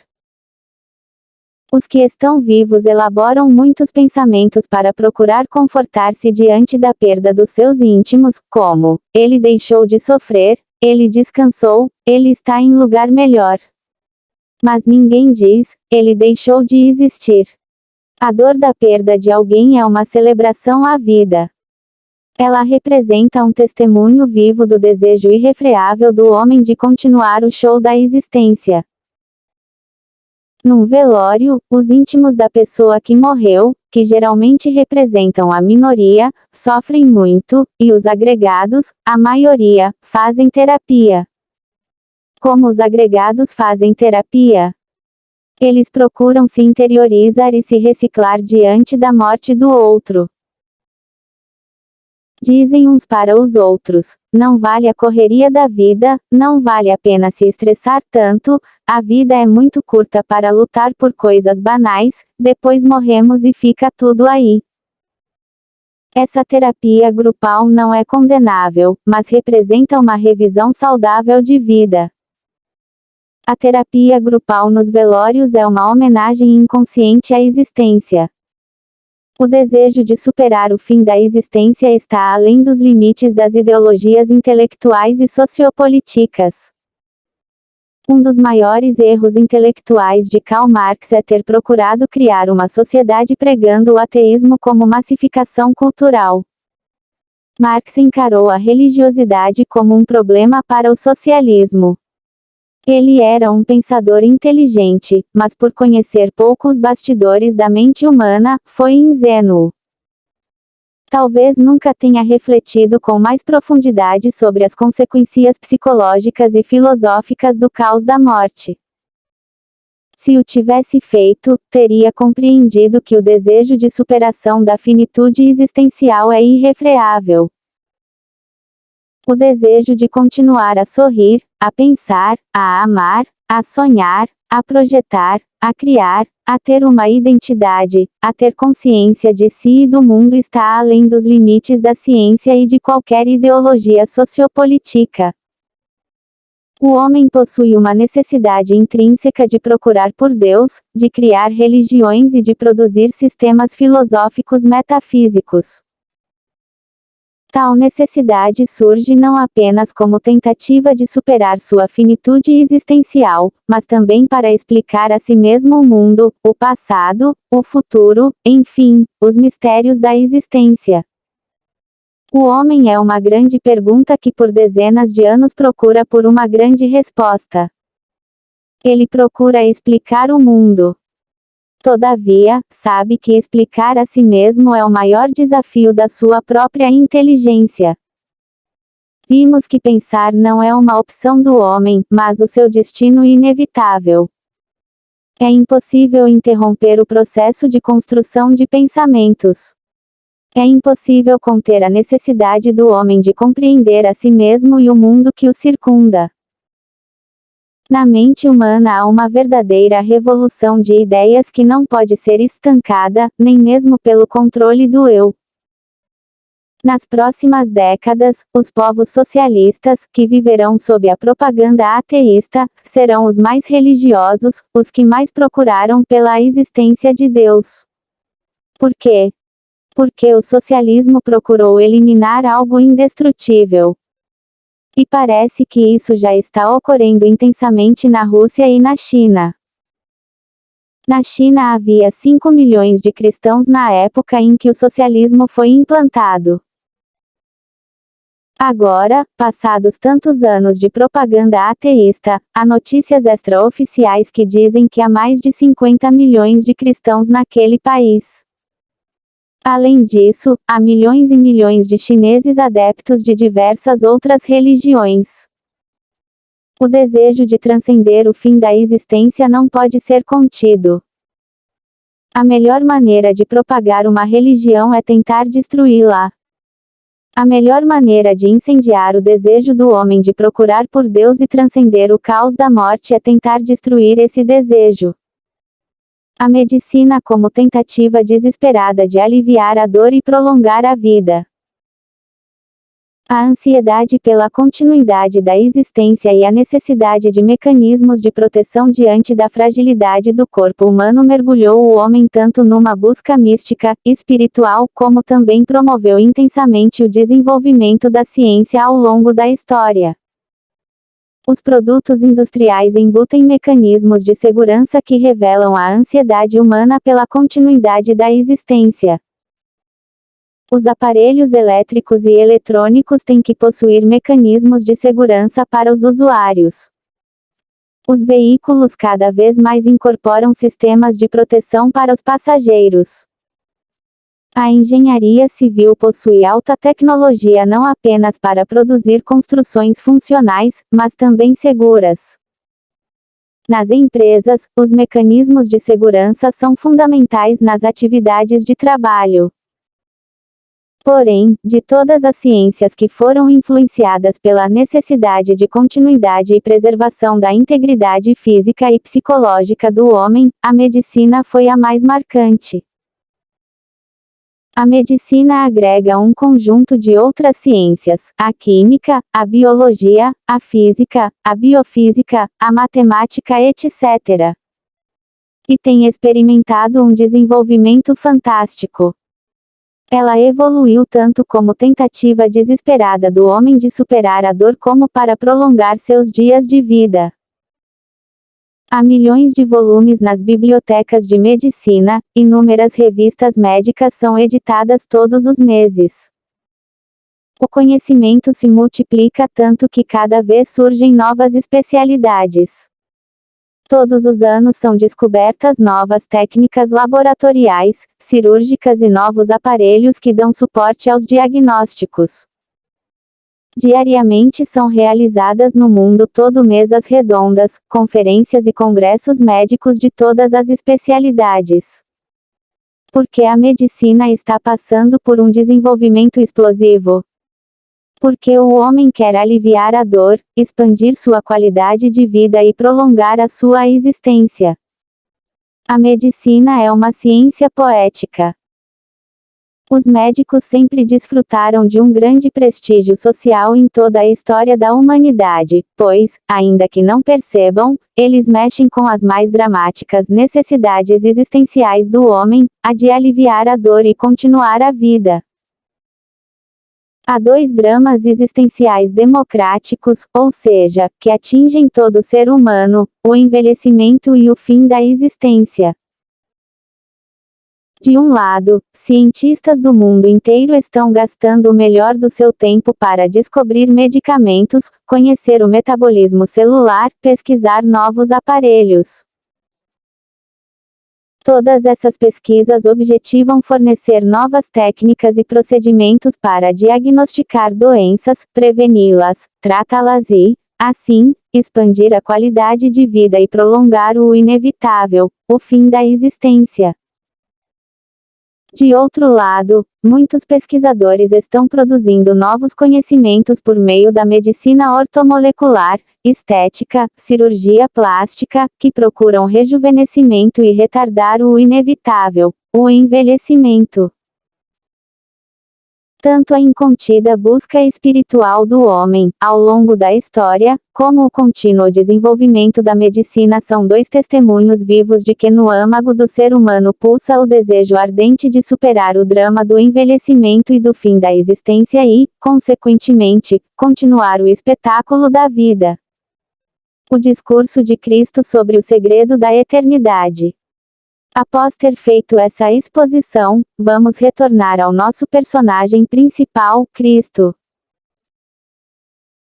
Speaker 1: Os que estão vivos elaboram muitos pensamentos para procurar confortar-se diante da perda dos seus íntimos, como: ele deixou de sofrer, ele descansou, ele está em lugar melhor. Mas ninguém diz: ele deixou de existir. A dor da perda de alguém é uma celebração à vida. Ela representa um testemunho vivo do desejo irrefreável do homem de continuar o show da existência. Num velório, os íntimos da pessoa que morreu, que geralmente representam a minoria, sofrem muito, e os agregados, a maioria, fazem terapia. Como os agregados fazem terapia? Eles procuram se interiorizar e se reciclar diante da morte do outro. Dizem uns para os outros: não vale a correria da vida, não vale a pena se estressar tanto, a vida é muito curta para lutar por coisas banais, depois morremos e fica tudo aí. Essa terapia grupal não é condenável, mas representa uma revisão saudável de vida. A terapia grupal nos velórios é uma homenagem inconsciente à existência. O desejo de superar o fim da existência está além dos limites das ideologias intelectuais e sociopolíticas. Um dos maiores erros intelectuais de Karl Marx é ter procurado criar uma sociedade pregando o ateísmo como massificação cultural. Marx encarou a religiosidade como um problema para o socialismo. Ele era um pensador inteligente, mas por conhecer pouco os bastidores da mente humana, foi ingênuo. Talvez nunca tenha refletido com mais profundidade sobre as consequências psicológicas e filosóficas do caos da morte. Se o tivesse feito, teria compreendido que o desejo de superação da finitude existencial é irrefreável. O desejo de continuar a sorrir, a pensar, a amar, a sonhar, a projetar, a criar, a ter uma identidade, a ter consciência de si e do mundo está além dos limites da ciência e de qualquer ideologia sociopolítica. O homem possui uma necessidade intrínseca de procurar por Deus, de criar religiões e de produzir sistemas filosóficos metafísicos. Tal necessidade surge não apenas como tentativa de superar sua finitude existencial, mas também para explicar a si mesmo o mundo, o passado, o futuro, enfim, os mistérios da existência. O homem é uma grande pergunta que por dezenas de anos procura por uma grande resposta. Ele procura explicar o mundo. Todavia, sabe que explicar a si mesmo é o maior desafio da sua própria inteligência. Vimos que pensar não é uma opção do homem, mas o seu destino inevitável. É impossível interromper o processo de construção de pensamentos. É impossível conter a necessidade do homem de compreender a si mesmo e o mundo que o circunda. Na mente humana há uma verdadeira revolução de ideias que não pode ser estancada, nem mesmo pelo controle do eu. Nas próximas décadas, os povos socialistas, que viverão sob a propaganda ateísta, serão os mais religiosos, os que mais procuraram pela existência de Deus. Por quê? Porque o socialismo procurou eliminar algo indestrutível. E parece que isso já está ocorrendo intensamente na Rússia e na China. Na China havia 5 milhões de cristãos na época em que o socialismo foi implantado. Agora, passados tantos anos de propaganda ateísta, há notícias extraoficiais que dizem que há mais de 50 milhões de cristãos naquele país. Além disso, há milhões e milhões de chineses adeptos de diversas outras religiões. O desejo de transcender o fim da existência não pode ser contido. A melhor maneira de propagar uma religião é tentar destruí-la. A melhor maneira de incendiar o desejo do homem de procurar por Deus e transcender o caos da morte é tentar destruir esse desejo. A medicina como tentativa desesperada de aliviar a dor e prolongar a vida. A ansiedade pela continuidade da existência e a necessidade de mecanismos de proteção diante da fragilidade do corpo humano mergulhou o homem tanto numa busca mística, espiritual, como também promoveu intensamente o desenvolvimento da ciência ao longo da história. Os produtos industriais embutem mecanismos de segurança que revelam a ansiedade humana pela continuidade da existência. Os aparelhos elétricos e eletrônicos têm que possuir mecanismos de segurança para os usuários. Os veículos cada vez mais incorporam sistemas de proteção para os passageiros. A engenharia civil possui alta tecnologia não apenas para produzir construções funcionais, mas também seguras. Nas empresas, os mecanismos de segurança são fundamentais nas atividades de trabalho. Porém, de todas as ciências que foram influenciadas pela necessidade de continuidade e preservação da integridade física e psicológica do homem, a medicina foi a mais marcante. A medicina agrega um conjunto de outras ciências, a química, a biologia, a física, a biofísica, a matemática, etc. E tem experimentado um desenvolvimento fantástico. Ela evoluiu tanto como tentativa desesperada do homem de superar a dor como para prolongar seus dias de vida. Há milhões de volumes nas bibliotecas de medicina, inúmeras revistas médicas são editadas todos os meses. O conhecimento se multiplica tanto que cada vez surgem novas especialidades. Todos os anos são descobertas novas técnicas laboratoriais, cirúrgicas e novos aparelhos que dão suporte aos diagnósticos. Diariamente são realizadas no mundo todo mesas redondas, conferências e congressos médicos de todas as especialidades. Porque a medicina está passando por um desenvolvimento explosivo. Porque o homem quer aliviar a dor, expandir sua qualidade de vida e prolongar a sua existência. A medicina é uma ciência poética. Os médicos sempre desfrutaram de um grande prestígio social em toda a história da humanidade, pois, ainda que não percebam, eles mexem com as mais dramáticas necessidades existenciais do homem, a de aliviar a dor e continuar a vida. Há dois dramas existenciais democráticos, ou seja, que atingem todo ser humano: o envelhecimento e o fim da existência. De um lado, cientistas do mundo inteiro estão gastando o melhor do seu tempo para descobrir medicamentos, conhecer o metabolismo celular, pesquisar novos aparelhos. Todas essas pesquisas objetivam fornecer novas técnicas e procedimentos para diagnosticar doenças, preveni-las, tratá-las e, assim, expandir a qualidade de vida e prolongar o inevitável, o fim da existência. De outro lado, muitos pesquisadores estão produzindo novos conhecimentos por meio da medicina ortomolecular, estética, cirurgia plástica, que procuram rejuvenescimento e retardar o inevitável, o envelhecimento. Tanto a incontida busca espiritual do homem, ao longo da história, como o contínuo desenvolvimento da medicina são dois testemunhos vivos de que no âmago do ser humano pulsa o desejo ardente de superar o drama do envelhecimento e do fim da existência e, consequentemente, continuar o espetáculo da vida. O discurso de Cristo sobre o segredo da eternidade. Após ter feito essa exposição, vamos retornar ao nosso personagem principal, Cristo.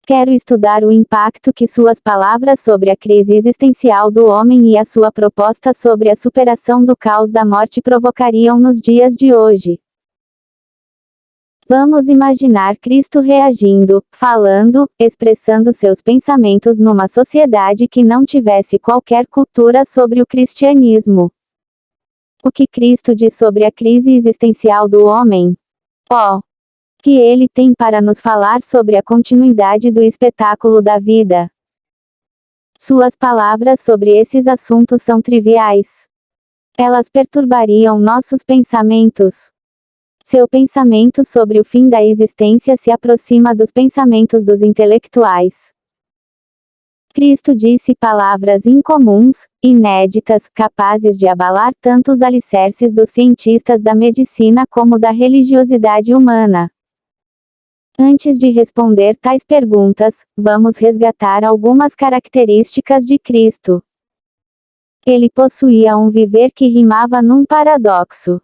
Speaker 1: Quero estudar o impacto que suas palavras sobre a crise existencial do homem e a sua proposta sobre a superação do caos da morte provocariam nos dias de hoje. Vamos imaginar Cristo reagindo, falando, expressando seus pensamentos numa sociedade que não tivesse qualquer cultura sobre o cristianismo. O que Cristo diz sobre a crise existencial do homem? Que ele tem para nos falar sobre a continuidade do espetáculo da vida. Suas palavras sobre esses assuntos são triviais. Elas perturbariam nossos pensamentos. Seu pensamento sobre o fim da existência se aproxima dos pensamentos dos intelectuais. Cristo disse palavras incomuns, inéditas, capazes de abalar tanto os alicerces dos cientistas da medicina como da religiosidade humana. Antes de responder tais perguntas, vamos resgatar algumas características de Cristo. Ele possuía um viver que rimava num paradoxo.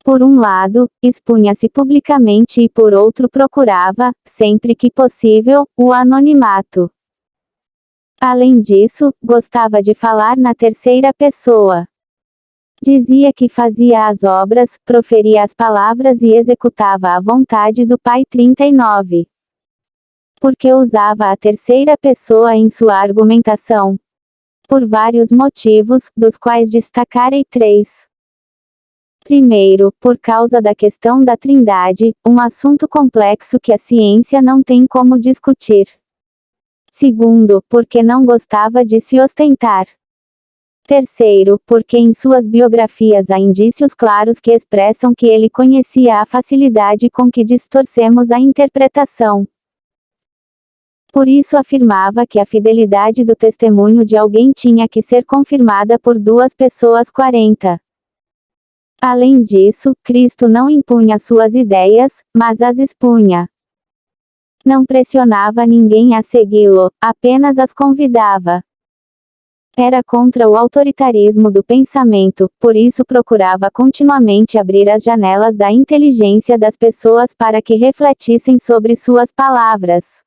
Speaker 1: Por um lado, expunha-se publicamente e por outro procurava, sempre que possível, o anonimato. Além disso, gostava de falar na terceira pessoa. Dizia que fazia as obras, proferia as palavras e executava a vontade do Pai. 39. Porque usava a terceira pessoa em sua argumentação? Por vários motivos, dos quais destacarei 3. Primeiro, por causa da questão da Trindade, um assunto complexo que a ciência não tem como discutir. Segundo, porque não gostava de se ostentar. Terceiro, porque em suas biografias há indícios claros que expressam que ele conhecia a facilidade com que distorcemos a interpretação. Por isso afirmava que a fidelidade do testemunho de alguém tinha que ser confirmada por 2 pessoas. 40. Além disso, Cristo não impunha suas ideias, mas as expunha. Não pressionava ninguém a segui-lo, apenas as convidava. Era contra o autoritarismo do pensamento, por isso procurava continuamente abrir as janelas da inteligência das pessoas para que refletissem sobre suas palavras.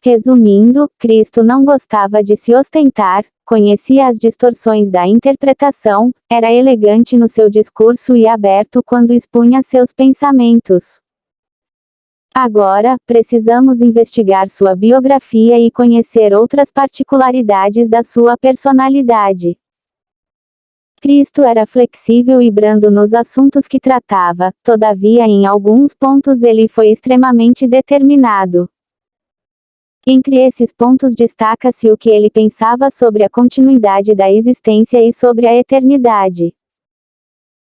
Speaker 1: Resumindo, Cristo não gostava de se ostentar, conhecia as distorções da interpretação, era elegante no seu discurso e aberto quando expunha seus pensamentos. Agora, precisamos investigar sua biografia e conhecer outras particularidades da sua personalidade. Cristo era flexível e brando nos assuntos que tratava, todavia em alguns pontos ele foi extremamente determinado. Entre esses pontos destaca-se o que ele pensava sobre a continuidade da existência e sobre a eternidade.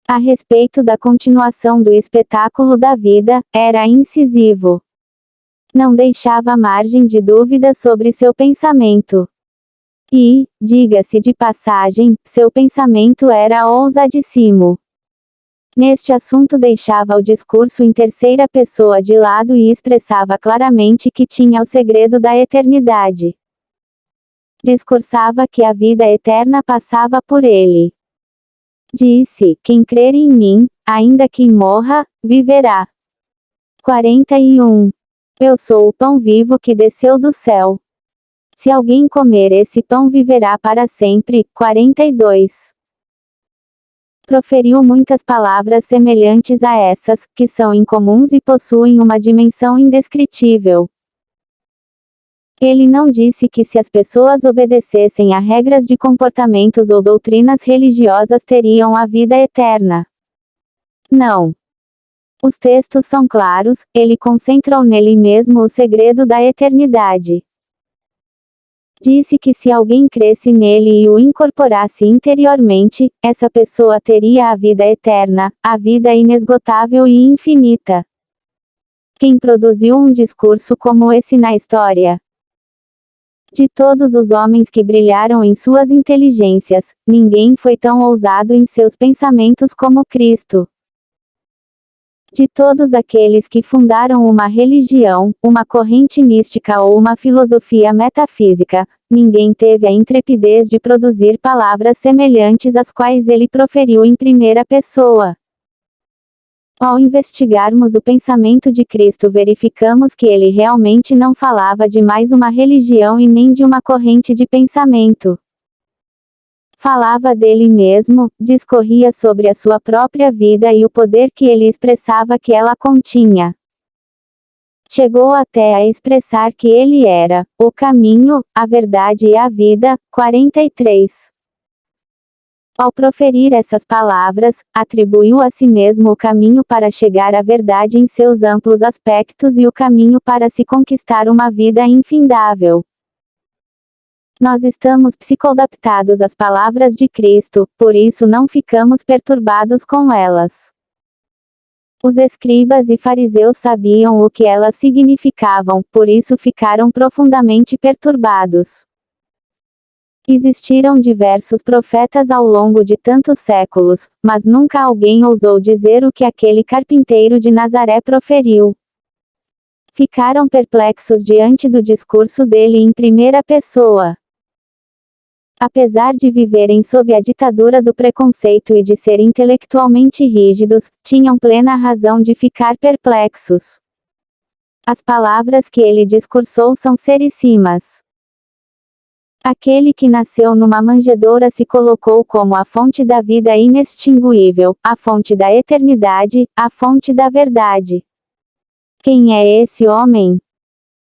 Speaker 1: A respeito da continuação do espetáculo da vida, era incisivo. Não deixava margem de dúvida sobre seu pensamento. E, diga-se de passagem, seu pensamento era ousadíssimo. Neste assunto deixava o discurso em terceira pessoa de lado e expressava claramente que tinha o segredo da eternidade. Discursava que a vida eterna passava por ele. Disse: quem crer em mim, ainda que morra, viverá. 41. Eu sou o pão vivo que desceu do céu. Se alguém comer esse pão viverá para sempre. 42. Proferiu muitas palavras semelhantes a essas, que são incomuns e possuem uma dimensão indescritível. Ele não disse que se as pessoas obedecessem a regras de comportamentos ou doutrinas religiosas teriam a vida eterna. Não. Os textos são claros, ele concentrou nele mesmo o segredo da eternidade. Disse que se alguém cresce nele e o incorporasse interiormente, essa pessoa teria a vida eterna, a vida inesgotável e infinita. Quem produziu um discurso como esse na história? De todos os homens que brilharam em suas inteligências, ninguém foi tão ousado em seus pensamentos como Cristo. De todos aqueles que fundaram uma religião, uma corrente mística ou uma filosofia metafísica, ninguém teve a intrepidez de produzir palavras semelhantes às quais ele proferiu em primeira pessoa. Ao investigarmos o pensamento de Cristo, verificamos que ele realmente não falava de mais uma religião e nem de uma corrente de pensamento. Falava dele mesmo, discorria sobre a sua própria vida e o poder que ele expressava que ela continha. Chegou até a expressar que ele era o caminho, a verdade e a vida. 43. Ao proferir essas palavras, atribuiu a si mesmo o caminho para chegar à verdade em seus amplos aspectos e o caminho para se conquistar uma vida infindável. Nós estamos psicodaptados às palavras de Cristo, por isso não ficamos perturbados com elas. Os escribas e fariseus sabiam o que elas significavam, por isso ficaram profundamente perturbados. Existiram diversos profetas ao longo de tantos séculos, mas nunca alguém ousou dizer o que aquele carpinteiro de Nazaré proferiu. Ficaram perplexos diante do discurso dele em primeira pessoa. Apesar de viverem sob a ditadura do preconceito e de ser intelectualmente rígidos, tinham plena razão de ficar perplexos. As palavras que ele discursou são seríssimas. Aquele que nasceu numa manjedoura se colocou como a fonte da vida inextinguível, a fonte da eternidade, a fonte da verdade. Quem é esse homem?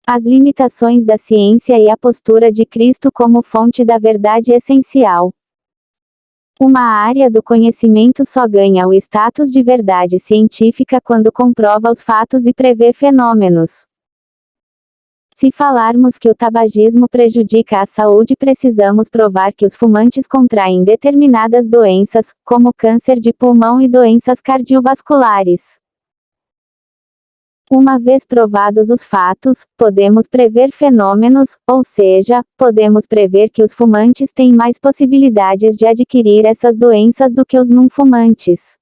Speaker 1: As limitações da ciência e a postura de Cristo como fonte da verdade essencial. Uma área do conhecimento só ganha o status de verdade científica quando comprova os fatos e prevê fenômenos. Se falarmos que o tabagismo prejudica a saúde, precisamos provar que os fumantes contraem determinadas doenças, como câncer de pulmão e doenças cardiovasculares. Uma vez provados os fatos, podemos prever fenômenos, ou seja, podemos prever que os fumantes têm mais possibilidades de adquirir essas doenças do que os não fumantes.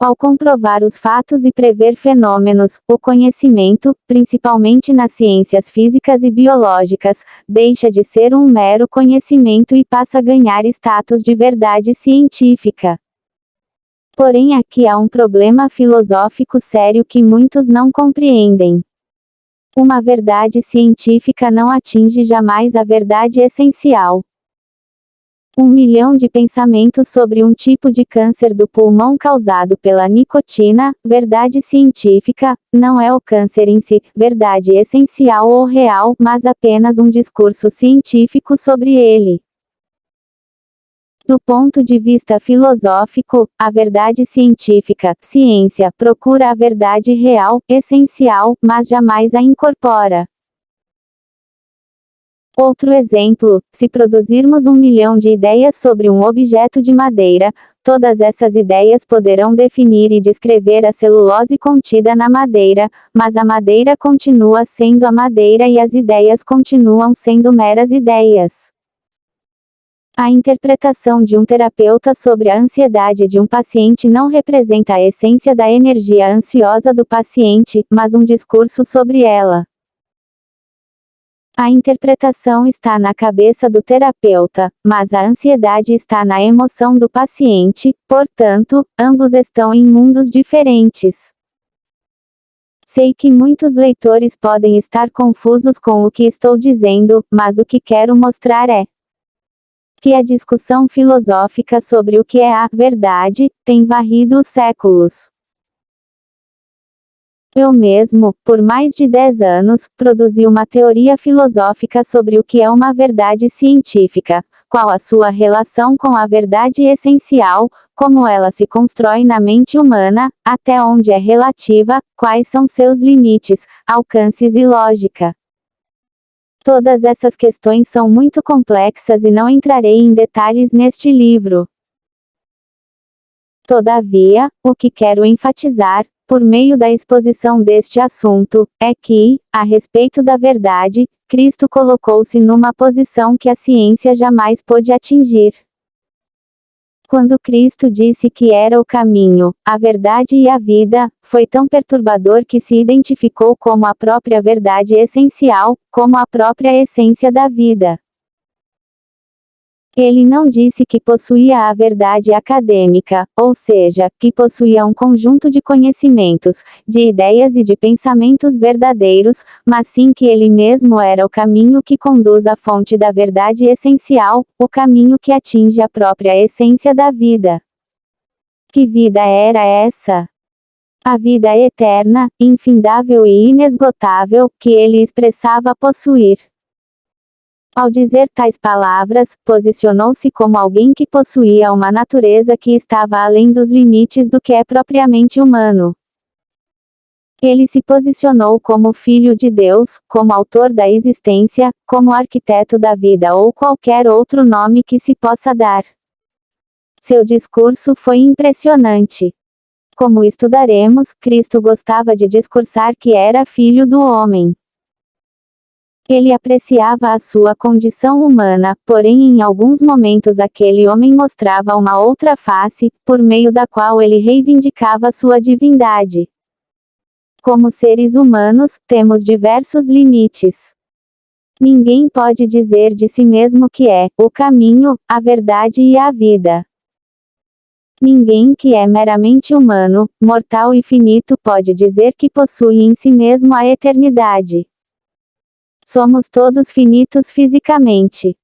Speaker 1: Ao comprovar os fatos e prever fenômenos, o conhecimento, principalmente nas ciências físicas e biológicas, deixa de ser um mero conhecimento e passa a ganhar status de verdade científica. Porém, aqui há um problema filosófico sério que muitos não compreendem. Uma verdade científica não atinge jamais a verdade essencial. 1 milhão de pensamentos sobre um tipo de câncer do pulmão causado pela nicotina, verdade científica, não é o câncer em si, verdade essencial ou real, mas apenas um discurso científico sobre ele. Do ponto de vista filosófico, a verdade científica, ciência, procura a verdade real, essencial, mas jamais a incorpora. Outro exemplo, se produzirmos 1 milhão de ideias sobre um objeto de madeira, todas essas ideias poderão definir e descrever a celulose contida na madeira, mas a madeira continua sendo a madeira e as ideias continuam sendo meras ideias. A interpretação de um terapeuta sobre a ansiedade de um paciente não representa a essência da energia ansiosa do paciente, mas um discurso sobre ela. A interpretação está na cabeça do terapeuta, mas a ansiedade está na emoção do paciente, portanto, ambos estão em mundos diferentes. Sei que muitos leitores podem estar confusos com o que estou dizendo, mas o que quero mostrar é que a discussão filosófica sobre o que é a verdade tem varrido os séculos. Eu mesmo, por mais de 10 anos, produzi uma teoria filosófica sobre o que é uma verdade científica, qual a sua relação com a verdade essencial, como ela se constrói na mente humana, até onde é relativa, quais são seus limites, alcances e lógica. Todas essas questões são muito complexas e não entrarei em detalhes neste livro. Todavia, o que quero enfatizar, por meio da exposição deste assunto, é que, a respeito da verdade, Cristo colocou-se numa posição que a ciência jamais pôde atingir. Quando Cristo disse que era o caminho, a verdade e a vida, foi tão perturbador que se identificou como a própria verdade essencial, como a própria essência da vida. Ele não disse que possuía a verdade acadêmica, ou seja, que possuía um conjunto de conhecimentos, de ideias e de pensamentos verdadeiros, mas sim que ele mesmo era o caminho que conduz à fonte da verdade essencial, o caminho que atinge a própria essência da vida. Que vida era essa? A vida eterna, infindável e inesgotável, que ele expressava possuir. Ao dizer tais palavras, posicionou-se como alguém que possuía uma natureza que estava além dos limites do que é propriamente humano. Ele se posicionou como Filho de Deus, como autor da existência, como arquiteto da vida ou qualquer outro nome que se possa dar. Seu discurso foi impressionante. Como estudaremos, Cristo gostava de discursar que era Filho do Homem. Ele apreciava a sua condição humana, porém em alguns momentos aquele homem mostrava uma outra face, por meio da qual ele reivindicava sua divindade. Como seres humanos, temos diversos limites. Ninguém pode dizer de si mesmo que é o caminho, a verdade e a vida. Ninguém que é meramente humano, mortal e finito pode dizer que possui em si mesmo a eternidade. Somos todos finitos fisicamente.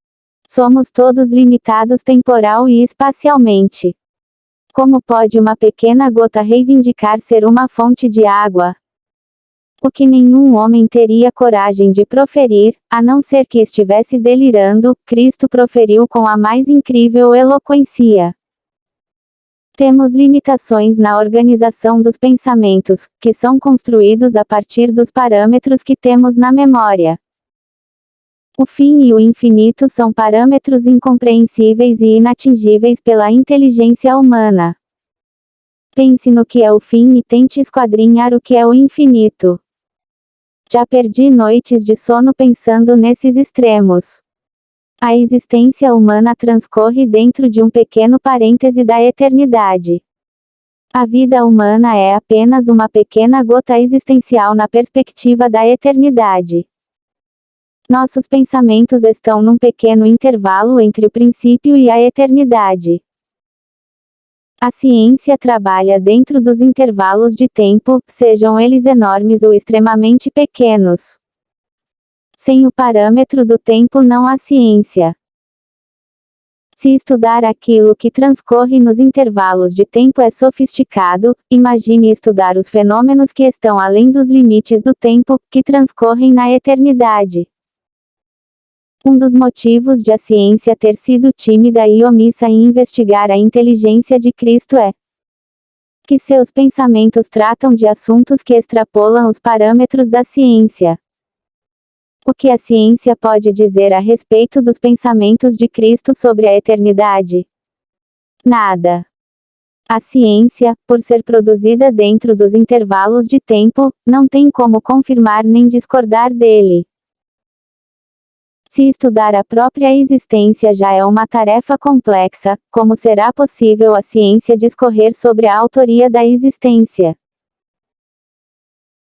Speaker 1: Somos todos limitados temporal e espacialmente. Como pode uma pequena gota reivindicar ser uma fonte de água? O que nenhum homem teria coragem de proferir, a não ser que estivesse delirando, Cristo proferiu com a mais incrível eloquência. Temos limitações na organização dos pensamentos, que são construídos a partir dos parâmetros que temos na memória. O fim e o infinito são parâmetros incompreensíveis e inatingíveis pela inteligência humana. Pense no que é o fim e tente esquadrinhar o que é o infinito. Já perdi noites de sono pensando nesses extremos. A existência humana transcorre dentro de um pequeno parêntese da eternidade. A vida humana é apenas uma pequena gota existencial na perspectiva da eternidade. Nossos pensamentos estão num pequeno intervalo entre o princípio e a eternidade. A ciência trabalha dentro dos intervalos de tempo, sejam eles enormes ou extremamente pequenos. Sem o parâmetro do tempo não há ciência. Se estudar aquilo que transcorre nos intervalos de tempo é sofisticado, imagine estudar os fenômenos que estão além dos limites do tempo, que transcorrem na eternidade. Um dos motivos de a ciência ter sido tímida e omissa em investigar a inteligência de Cristo é que seus pensamentos tratam de assuntos que extrapolam os parâmetros da ciência. O que a ciência pode dizer a respeito dos pensamentos de Cristo sobre a eternidade? Nada. A ciência, por ser produzida dentro dos intervalos de tempo, não tem como confirmar nem discordar dele. Se estudar a própria existência já é uma tarefa complexa, como será possível a ciência discorrer sobre a autoria da existência?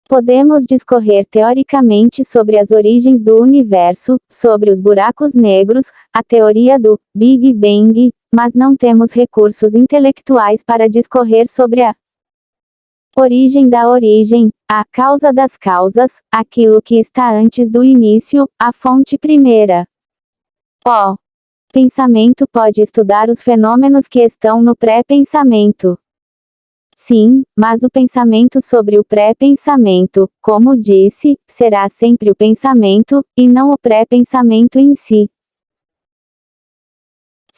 Speaker 1: Podemos discorrer teoricamente sobre as origens do universo, sobre os buracos negros, a teoria do Big Bang, mas não temos recursos intelectuais para discorrer sobre a origem da origem, a causa das causas, aquilo que está antes do início, a fonte primeira. O pensamento pode estudar os fenômenos que estão no pré-pensamento. Sim, mas o pensamento sobre o pré-pensamento, como disse, será sempre o pensamento, e não o pré-pensamento em si.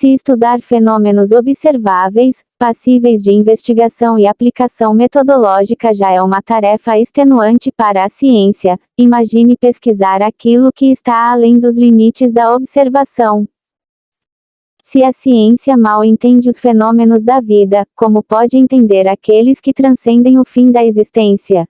Speaker 1: Se estudar fenômenos observáveis, passíveis de investigação e aplicação metodológica já é uma tarefa extenuante para a ciência, imagine pesquisar aquilo que está além dos limites da observação. Se a ciência mal entende os fenômenos da vida, como pode entender aqueles que transcendem o fim da existência?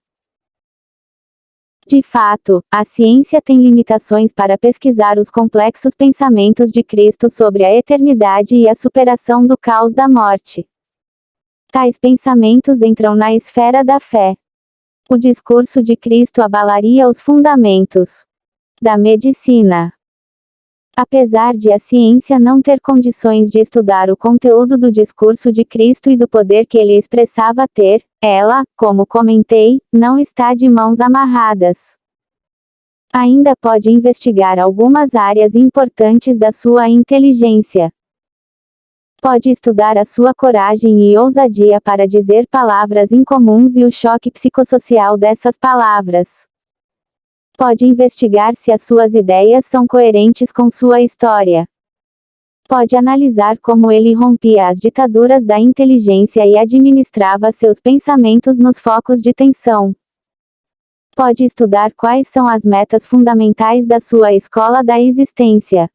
Speaker 1: De fato, a ciência tem limitações para pesquisar os complexos pensamentos de Cristo sobre a eternidade e a superação do caos da morte. Tais pensamentos entram na esfera da fé. O discurso de Cristo abalaria os fundamentos da medicina. Apesar de a ciência não ter condições de estudar o conteúdo do discurso de Cristo e do poder que ele expressava ter, ela, como comentei, não está de mãos amarradas. Ainda pode investigar algumas áreas importantes da sua inteligência. Pode estudar a sua coragem e ousadia para dizer palavras incomuns e o choque psicossocial dessas palavras. Pode investigar se as suas ideias são coerentes com sua história. Pode analisar como ele rompia as ditaduras da inteligência e administrava seus pensamentos nos focos de tensão. Pode estudar quais são as metas fundamentais da sua escola da existência.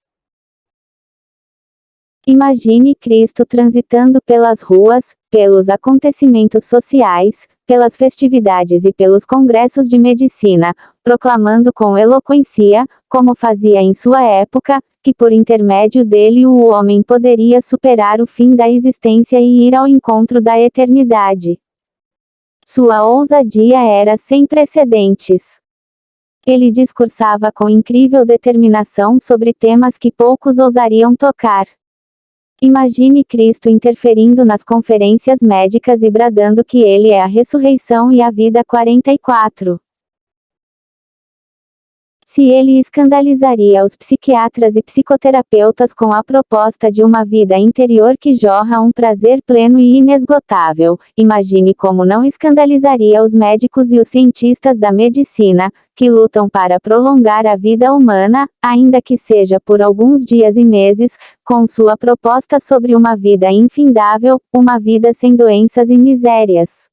Speaker 1: Imagine Cristo transitando pelas ruas, pelos acontecimentos sociais, pelas festividades e pelos congressos de medicina, proclamando com eloquência, como fazia em sua época, que por intermédio dele o homem poderia superar o fim da existência e ir ao encontro da eternidade. Sua ousadia era sem precedentes. Ele discursava com incrível determinação sobre temas que poucos ousariam tocar. Imagine Cristo interferindo nas conferências médicas e bradando que ele é a ressurreição e a vida 44. Se ele escandalizaria os psiquiatras e psicoterapeutas com a proposta de uma vida interior que jorra um prazer pleno e inesgotável, imagine como não escandalizaria os médicos e os cientistas da medicina, que lutam para prolongar a vida humana, ainda que seja por alguns dias e meses, com sua proposta sobre uma vida infindável, uma vida sem doenças e misérias.